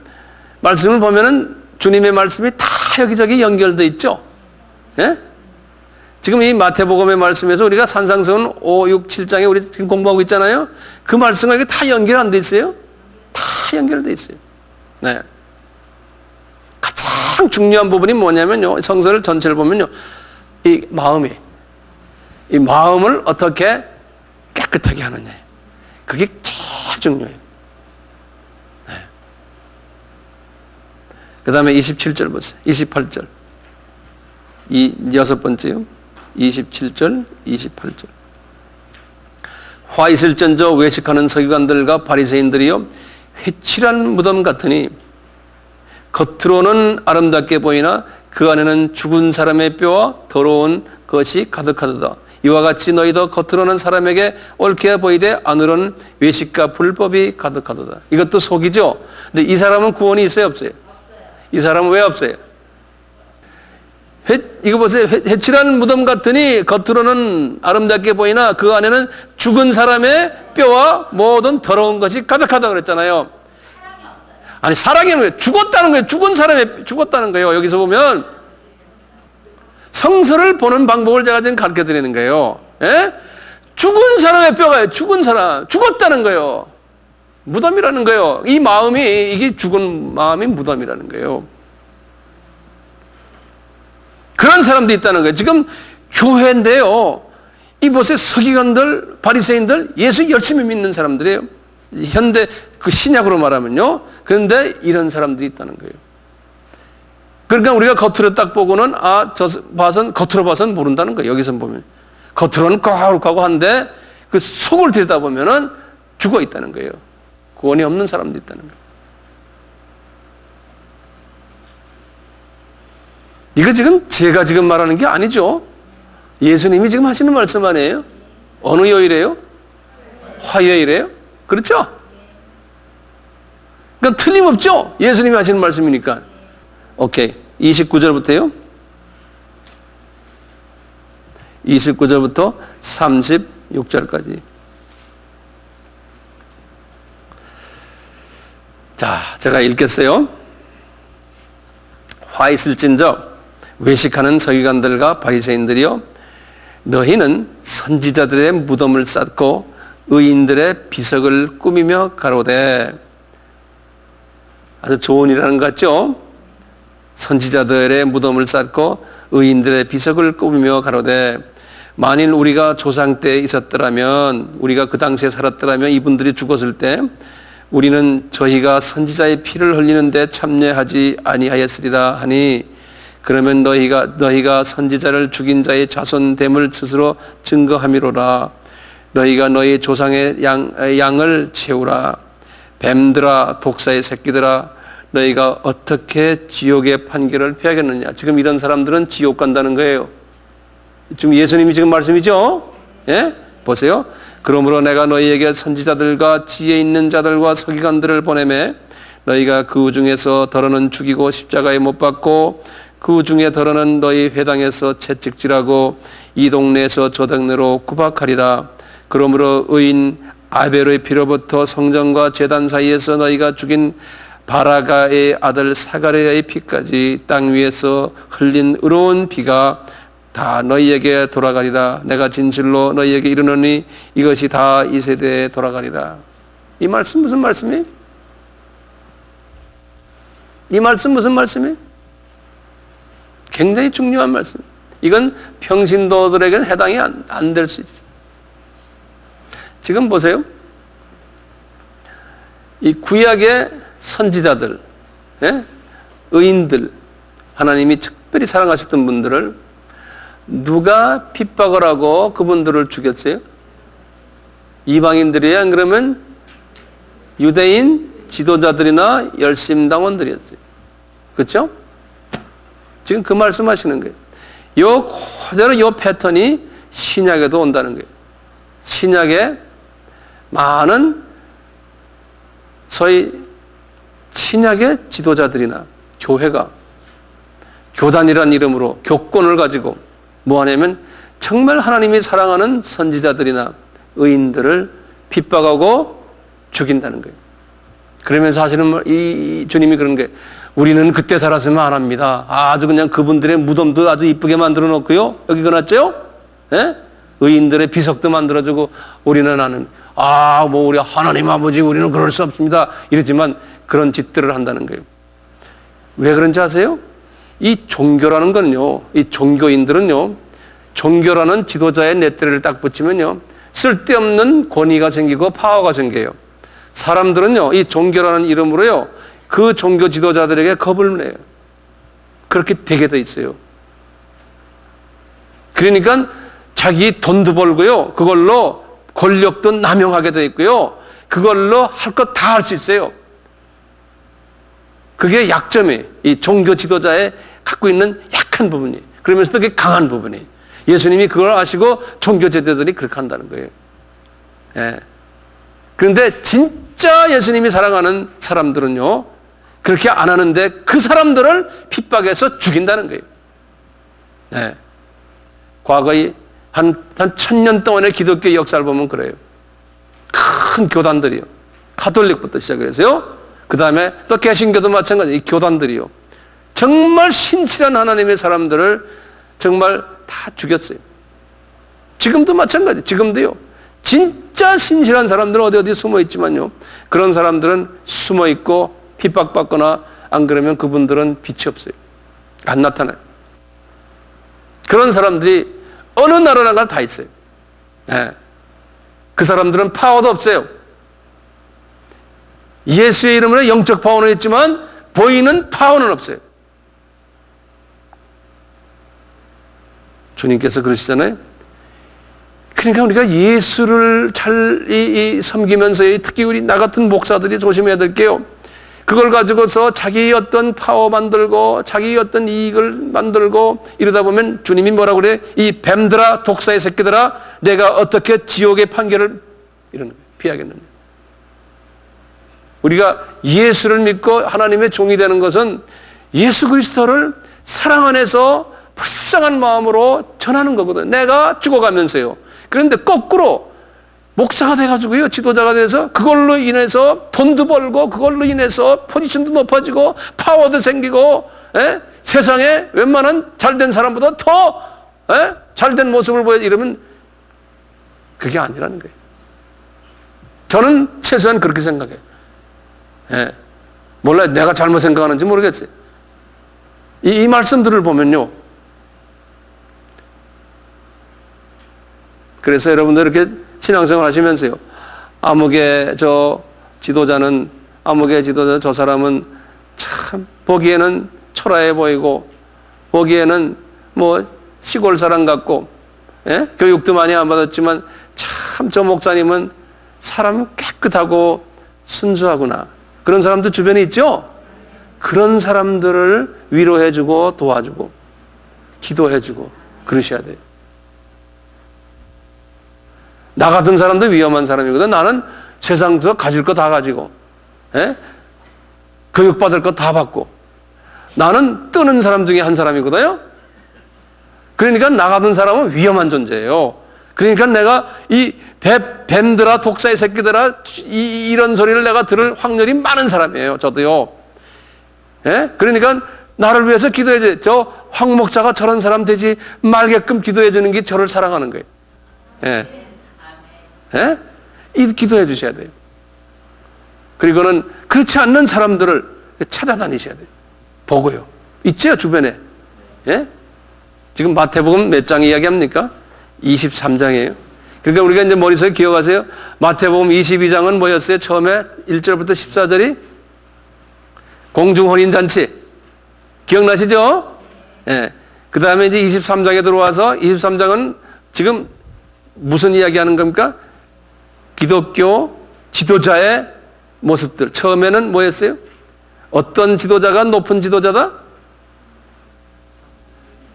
주님의 말씀이 다 여기저기 연결되어 있죠. 예? 지금 이 마태복음의 말씀에서 우리가 산상수훈 5, 6, 7장에 우리 지금 공부하고 있잖아요. 그 말씀과 이게 다 연결 안 돼 있어요? 다 연결되어 있어요. 네. 가장 중요한 부분이 뭐냐면요. 성서를 전체를 보면요. 이 마음을 어떻게 깨끗하게 하느냐. 그게 제일 중요해요. 네. 그 다음에 27절 보세요. 28절. 여섯 번째요. 27절, 28절. 화 있을전저 외식하는 서기관들과 바리새인들이요 회칠한 무덤 같으니 겉으로는 아름답게 보이나 그 안에는 죽은 사람의 뼈와 더러운 것이 가득하도다. 이와 같이 너희도 겉으로는 사람에게 옳게 보이되 안으로는 외식과 불법이 가득하도다. 이것도 속이죠. 근데 이 사람은 구원이 있어요, 없어요? 이 사람은 왜 없어요? 이거 보세요. 회칠한 무덤 같으니 겉으로는 아름답게 보이나 그 안에는 죽은 사람의 뼈와 모든 더러운 것이 가득하다고 그랬잖아요. 아니, 사랑이 왜 죽었다는 거예요. 죽은 사람이 죽었다는 거예요. 여기서 보면 성서를 보는 방법을 제가 지금 가르쳐 드리는 거예요. 예? 죽은 사람의 뼈가 죽은 사람, 죽었다는 거예요. 무덤이라는 거예요. 이 마음이, 이게 죽은 마음이 무덤이라는 거예요. 그런 사람도 있다는 거예요. 지금 교회인데요. 이곳에 서기관들, 바리새인들, 예수 열심히 믿는 사람들이에요. 현대 그 신약으로 말하면요. 그런데 이런 사람들이 있다는 거예요. 그러니까 우리가 겉으로 딱 보고는 겉으로 봐서는 모른다는 거예요. 여기서 보면 겉으로는 거룩하고 한데 그 속을 들여다보면은 죽어 있다는 거예요. 구원이 없는 사람도 있다는 거예요. 이거 지금 제가 지금 말하는 게 아니죠. 예수님이 지금 하시는 말씀 아니에요? 어느 요일이에요? 화요일이에요? 그렇죠? 그러니까 틀림없죠? 예수님이 하시는 말씀이니까. 오케이. 29절부터요. 29절부터 36절까지. 자, 제가 읽겠어요. 화 있을진저 외식하는 서기관들과 바리새인들이여, 너희는 선지자들의 무덤을 쌓고 의인들의 비석을 꾸미며 가로되. 아주 좋은 일하는 것 같죠? 선지자들의 무덤을 쌓고 의인들의 비석을 꾸미며 가로되, 만일 우리가 조상 때 있었더라면, 우리가 그 당시에 살았더라면, 이분들이 죽었을 때 우리는 저희가 선지자의 피를 흘리는데 참여하지 아니하였으리라 하니, 그러면 너희가 선지자를 죽인 자의 자손됨을 스스로 증거함이로라. 너희가 너희 조상의 양을 채우라. 뱀들아, 독사의 새끼들아, 너희가 어떻게 지옥의 판결을 피하겠느냐. 지금 이런 사람들은 지옥 간다는 거예요. 지금 예수님이 지금 말씀이죠? 예? 보세요. 그러므로 내가 너희에게 선지자들과 지혜 있는 자들과 서기관들을 보내매 너희가 그 중에서 더러는 죽이고 십자가에 못 박고 그 중에 더러는 너희 회당에서 채찍질하고 이 동네에서 저 동네로 구박하리라. 그러므로 의인 아벨의 피로부터 성전과 제단 사이에서 너희가 죽인 바라가의 아들 사가랴의 피까지 땅 위에서 흘린 의로운 피가 다 너희에게 돌아가리라. 내가 진실로 너희에게 이르노니 이것이 다 이 세대에 돌아가리라. 이 말씀 무슨 말씀이에요? 이 말씀 무슨 말씀이에요? 굉장히 중요한 말씀. 이건 평신도들에게는 해당이 안 될 수 있어요. 지금 보세요. 이 구약의 선지자들, 예? 의인들, 하나님이 특별히 사랑하셨던 분들을 누가 핍박을 하고 그분들을 죽였어요? 이방인들이야? 안 그러면 유대인 지도자들이나 열심당원들이었어요. 그렇죠? 지금 그 말씀하시는 거예요. 요 그대로 요 패턴이 신약에도 온다는 거예요. 신약에 많은 소위 신약의 지도자들이나 교회가 교단이라는 이름으로 교권을 가지고 뭐 하냐면 정말 하나님이 사랑하는 선지자들이나 의인들을 핍박하고 죽인다는 거예요. 그러면서 하시는 이 주님이 그런 게, 우리는 그때 살았으면 안 합니다. 아주 그냥 그분들의 무덤도 아주 이쁘게 만들어 놓고요. 여기 그놨죠? 예? 의인들의 비석도 만들어주고, 우리는 하는, 뭐 우리 하나님 아버지 우리는 그럴 수 없습니다. 이러지만 그런 짓들을 한다는 거예요. 왜 그런지 아세요? 이 종교라는 건요, 이 종교인들은요, 종교라는 지도자의 렛대를 딱 붙이면요, 쓸데없는 권위가 생기고 파워가 생겨요. 사람들은요, 이 종교라는 이름으로요, 그 종교 지도자들에게 겁을 내요. 그렇게 되게 돼 있어요. 그러니까 자기 돈도 벌고요, 그걸로 권력도 남용하게 돼 있고요, 그걸로 할 것 다 할 수 있어요. 그게 약점이에요. 이 종교 지도자의 갖고 있는 약한 부분이에요. 그러면서도 그게 강한 부분이에요. 예수님이 그걸 아시고 종교 지도자들이 그렇게 한다는 거예요. 예. 그런데 진짜 예수님이 사랑하는 사람들은요, 그렇게 안 하는데 그 사람들을 핍박해서 죽인다는 거예요. 예. 과거의 한 1000년 동안의 기독교 역사를 보면 그래요. 큰 교단들이요. 가톨릭부터 시작해서요. 그 다음에 또 개신교도 마찬가지, 이 교단들이요. 정말 신실한 하나님의 사람들을 정말 다 죽였어요. 지금도 마찬가지, 지금도요. 진짜 신실한 사람들은 어디 숨어 있지만요, 그런 사람들은 숨어 있고 핍박받거나 안 그러면 그분들은 빛이 없어요. 안 나타나요. 그런 사람들이 어느 나라나 다 있어요. 네. 그 사람들은 파워도 없어요. 예수의 이름으로 영적 파워는 있지만 보이는 파워는 없어요. 주님께서 그러시잖아요. 그러니까 우리가 예수를 잘 섬기면서, 특히 우리 나 같은 목사들이 조심해야 될 게요, 그걸 가지고서 자기 어떤 파워 만들고 자기 어떤 이익을 만들고 이러다 보면 주님이 뭐라고 그래? 이 뱀들아, 독사의 새끼들아, 내가 어떻게 지옥의 판결을 이러는 거예요. 피하겠느냐. 우리가 예수를 믿고 하나님의 종이 되는 것은 예수 그리스도를 사랑 안에서 불쌍한 마음으로 전하는 거거든. 내가 죽어가면서요. 그런데 거꾸로 목사가 돼가지고요, 지도자가 돼서 그걸로 인해서 돈도 벌고 그걸로 인해서 포지션도 높아지고 파워도 생기고, 세상에 웬만한 잘된 사람보다 더 잘된 모습을 보여 이러면 그게 아니라는 거예요. 저는 최소한 그렇게 생각해요. 몰라요. 내가 잘못 생각하는지 모르겠어요. 이 말씀들을 보면요. 그래서 여러분들 이렇게 신앙생활 하시면서요. 암흑의 지도자는 저 사람은 참 보기에는 초라해 보이고 보기에는 뭐 시골 사람 같고 교육도 많이 안 받았지만 참 저 목사님은 사람 깨끗하고 순수하구나. 그런 사람도 주변에 있죠? 그런 사람들을 위로해주고 도와주고 기도해주고 그러셔야 돼요. 나 같은 사람도 위험한 사람이거든. 나는 세상에서 가질 거 다 가지고 교육받을 거 다 받고 나는 뜨는 사람 중에 한 사람이거든요. 그러니까 나 같은 사람은 위험한 존재예요. 그러니까 내가 이 뱀들아 독사의 새끼들아 이런 소리를 내가 들을 확률이 많은 사람이에요. 저도요. 그러니까 나를 위해서 기도해 줘. 황 목사가 저런 사람 되지 말게끔 기도해 주는 게 저를 사랑하는 거예요. 이 기도해 주셔야 돼요. 그리고는 그렇지 않는 사람들을 찾아다니셔야 돼요. 보고요. 있죠, 주변에. 지금 마태복음 몇 장 이야기합니까? 23장이에요. 그러니까 우리가 이제 머릿속에 기억하세요. 마태복음 22장은 뭐였어요? 처음에 1절부터 14절이 공중혼인잔치. 기억나시죠? 그 다음에 이제 23장에 들어와서 23장은 지금 무슨 이야기 하는 겁니까? 기독교 지도자의 모습들. 처음에는 뭐였어요? 어떤 지도자가 높은 지도자다?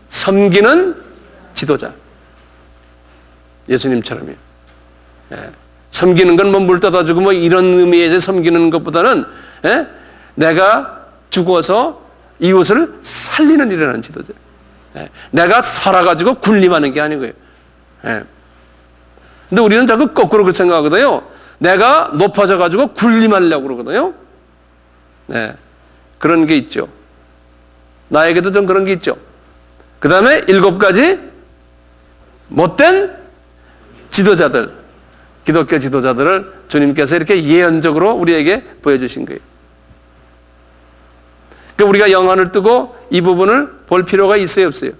섬기는 지도자. 예수님처럼요. 섬기는 건 뭐 물 떠다 주고 뭐 이런 의미에서 섬기는 것보다는 내가 죽어서 이웃을 살리는 일을 하는 지도자. 내가 살아가지고 군림하는 게 아니고요. 근데 우리는 자꾸 거꾸로 그렇게 생각하거든요. 내가 높아져가지고 군림하려고 그러거든요. 그런 게 있죠. 나에게도 좀 그런 게 있죠. 그 다음에 7가지 못된 지도자들, 기독교 지도자들을 주님께서 이렇게 예언적으로 우리에게 보여주신 거예요. 그러니까 우리가 영안을 뜨고 이 부분을 볼 필요가 있어요, 없어요?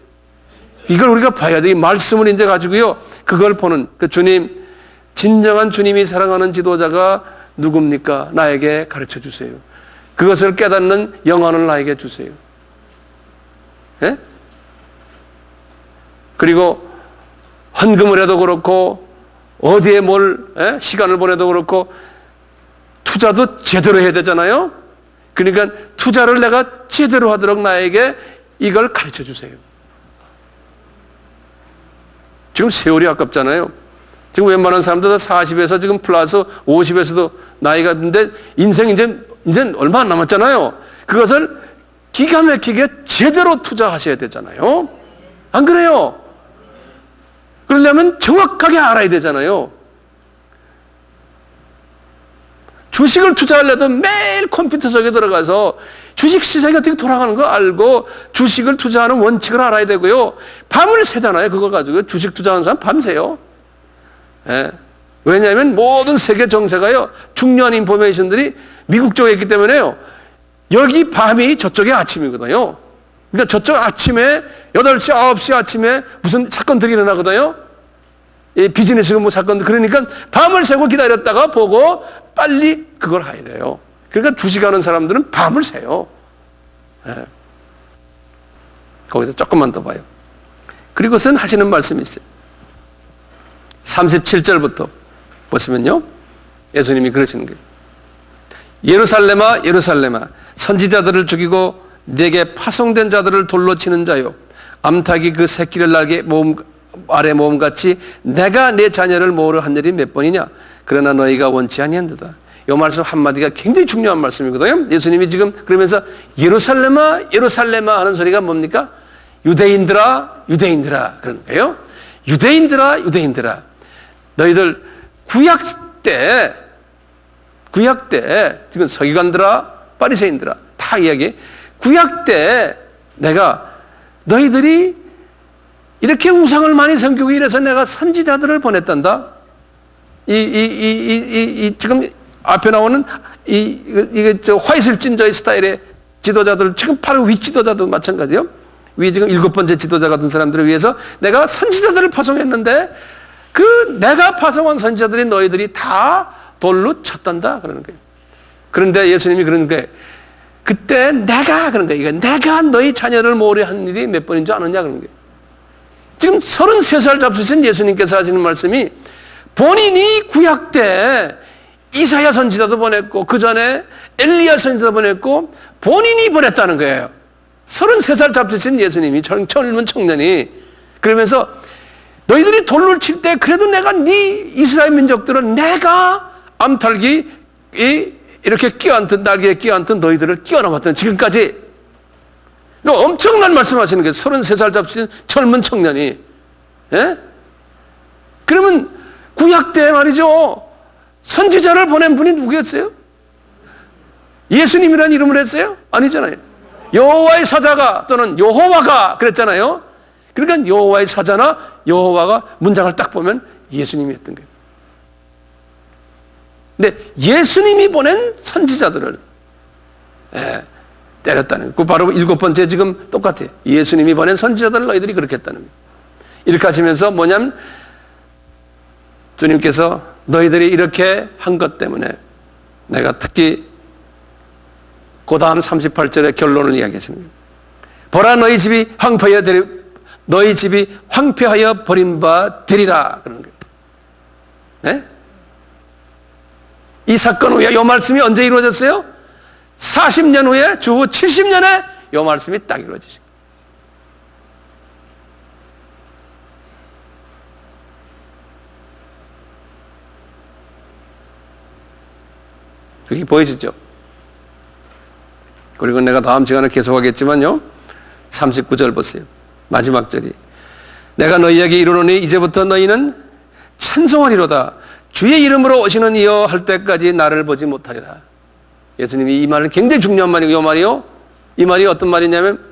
이걸 우리가 봐야 돼. 이 말씀을 이제 가지고요. 그걸 보는 그 주님, 진정한 주님이 사랑하는 지도자가 누굽니까? 나에게 가르쳐 주세요. 그것을 깨닫는 영안을 나에게 주세요. 그리고 헌금을 해도 그렇고 어디에 시간을 보내도 그렇고 투자도 제대로 해야 되잖아요. 그러니까 투자를 내가 제대로 하도록 나에게 이걸 가르쳐 주세요. 지금 세월이 아깝잖아요. 지금 웬만한 사람들 다 40에서 지금 플러스 50에서도 나이가 있는데 인생 이제 얼마 안 남았잖아요. 그것을 기가 막히게 제대로 투자하셔야 되잖아요. 안 그래요? 그러려면 정확하게 알아야 되잖아요. 주식을 투자하려도 매일 컴퓨터 속에 들어가서 주식 시장이 어떻게 돌아가는 거 알고 주식을 투자하는 원칙을 알아야 되고요. 밤을 새잖아요. 그걸 가지고 주식 투자하는 사람 밤새요. 왜냐하면 모든 세계 정세가요. 중요한 인포메이션들이 미국 쪽에 있기 때문에요. 여기 밤이 저쪽에 아침이거든요. 그러니까 저쪽 아침에 8시, 9시 아침에 무슨 사건들이 일어나거든요. 비즈니스 뭐 사건들. 그러니까 밤을 새고 기다렸다가 보고 빨리 그걸 해야 돼요. 그러니까 주식하는 사람들은 밤을 새요. 거기서 조금만 더 봐요. 그리고선 하시는 말씀이 있어요. 37절부터 보시면요. 예수님이 그러시는 거예요. 예루살렘아 예루살렘아 선지자들을 죽이고 내게 파송된 자들을 돌로 치는 자요. 암탉이 그 새끼를 날개 아래 모음같이 내가 내 자녀를 모으려 한 일이 몇 번이냐. 그러나 너희가 원치 아니한도다. 이 말씀 한마디가 굉장히 중요한 말씀이거든요. 예수님이 지금 그러면서 예루살렘아 예루살렘아 하는 소리가 뭡니까? 유대인들아 유대인들아 그러는 거예요. 유대인들아 유대인들아 너희들 구약 때 지금 서기관들아 바리새인들아 다 이야기해. 구약 때 내가 너희들이 이렇게 우상을 많이 섬기고 이래서 내가 선지자들을 보냈단다. 지금 앞에 나오는 이게 화이슬진저의 스타일의 지도자들, 지금 바로 위 지도자도 마찬가지요. 위 지금 7번째 지도자 같은 사람들을 위해서 내가 선지자들을 파송했는데 그 내가 파송한 선지자들이 너희들이 다 돌로 쳤단다. 그러는 거예요. 그런데 예수님이 그러는 거예요. 그때 내가 그런 거예요. 내가 너희 자녀를 모으려 한 일이 몇 번인 줄 아느냐 그런 거예요. 지금 33살 잡수신 예수님께서 하시는 말씀이 본인이 구약 때 이사야 선지자도 보냈고 그 전에 엘리야 선지자도 보냈고 본인이 보냈다는 거예요. 33살 잡수신 예수님이 젊은 청년이 그러면서 너희들이 돌을 칠 때 그래도 내가 네 이스라엘 민족들은 내가 암탉이 이렇게 끼어앉든 날개에 끼어앉든 너희들을 끼어넘었던 지금까지 엄청난 말씀하시는 거예요. 33살 잡수신 젊은 청년이. 예? 그러면 구약 때 말이죠. 선지자를 보낸 분이 누구였어요? 예수님이라는 이름을 했어요? 아니잖아요. 여호와의 사자가 또는 여호와가 그랬잖아요. 그러니까 여호와의 사자나 여호와가 문장을 딱 보면 예수님이 했던 거예요. 근데 예수님이 보낸 선지자들을 때렸다는 거예요. 그 바로 7번째 지금 똑같아요. 예수님이 보낸 선지자들을 너희들이 그렇게 했다는 거예요. 이렇게 하시면서 뭐냐면 주님께서 너희들이 이렇게 한 것 때문에 내가 특히 그 다음 38절의 결론을 이야기하시는 거예요. 보라 너희 집이 황폐하여 버림바 되리라 그러는 거예요. 네? 이 사건 후에 이 말씀이 언제 이루어졌어요? 40년 후에 주후 70년에 이 말씀이 딱 이루어지신 거예요. 그게 보이시죠? 그리고 내가 다음 시간에 계속하겠지만요. 39절 보세요. 마지막 절이 내가 너희에게 이르노니 이제부터 너희는 찬송하리로다. 주의 이름으로 오시는 이여 할 때까지 나를 보지 못하리라. 예수님이 이 말은 굉장히 중요한 말이고 이 말이요. 이 말이 어떤 말이냐면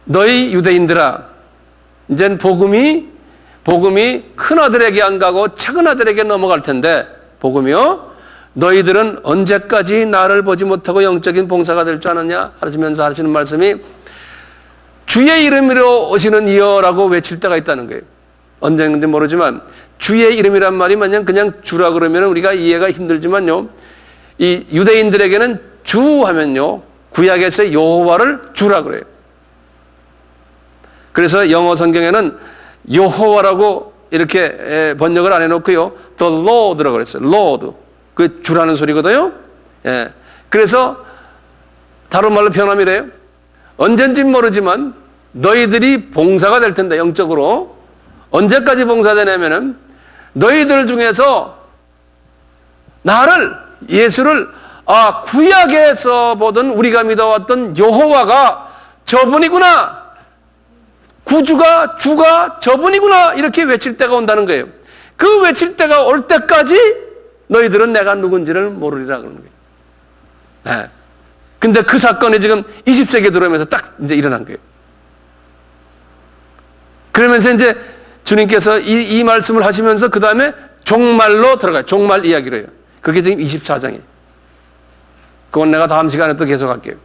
너희 유대인들아 이젠 복음이 큰 아들에게 안 가고 작은 아들에게 넘어갈 텐데 복음이요. 너희들은 언제까지 나를 보지 못하고 영적인 봉사가 될 줄 아느냐 하시면서 하시는 말씀이 주의 이름으로 오시는 이여라고 외칠 때가 있다는 거예요. 언제인지 모르지만 주의 이름이란 말이 만약 그냥 주라 그러면 우리가 이해가 힘들지만요. 이 유대인들에게는 주 하면요. 구약에서 여호와를 주라 그래요. 그래서 영어 성경에는 여호와라고 이렇게 번역을 안 해놓고요. The Lord라고 그랬어요. Lord. 그 주라는 소리거든요. 예. 그래서 다른 말로 변함이래요. 언젠지 모르지만 너희들이 봉사가 될 텐데 영적으로 언제까지 봉사되냐면은 너희들 중에서 나를 예수를 구약에서 보던 우리가 믿어왔던 여호와가 저분이구나. 구주가 주가 저분이구나. 이렇게 외칠 때가 온다는 거예요. 그 외칠 때가 올 때까지 너희들은 내가 누군지를 모르리라 그러는 거예요. 네. 근데 그 사건이 지금 20세기에 들어오면서 딱 이제 일어난 거예요. 그러면서 이제 주님께서 이 말씀을 하시면서 그 다음에 종말로 들어가요. 종말 이야기로 해요. 그게 지금 24장이에요. 그건 내가 다음 시간에 또 계속 할게요.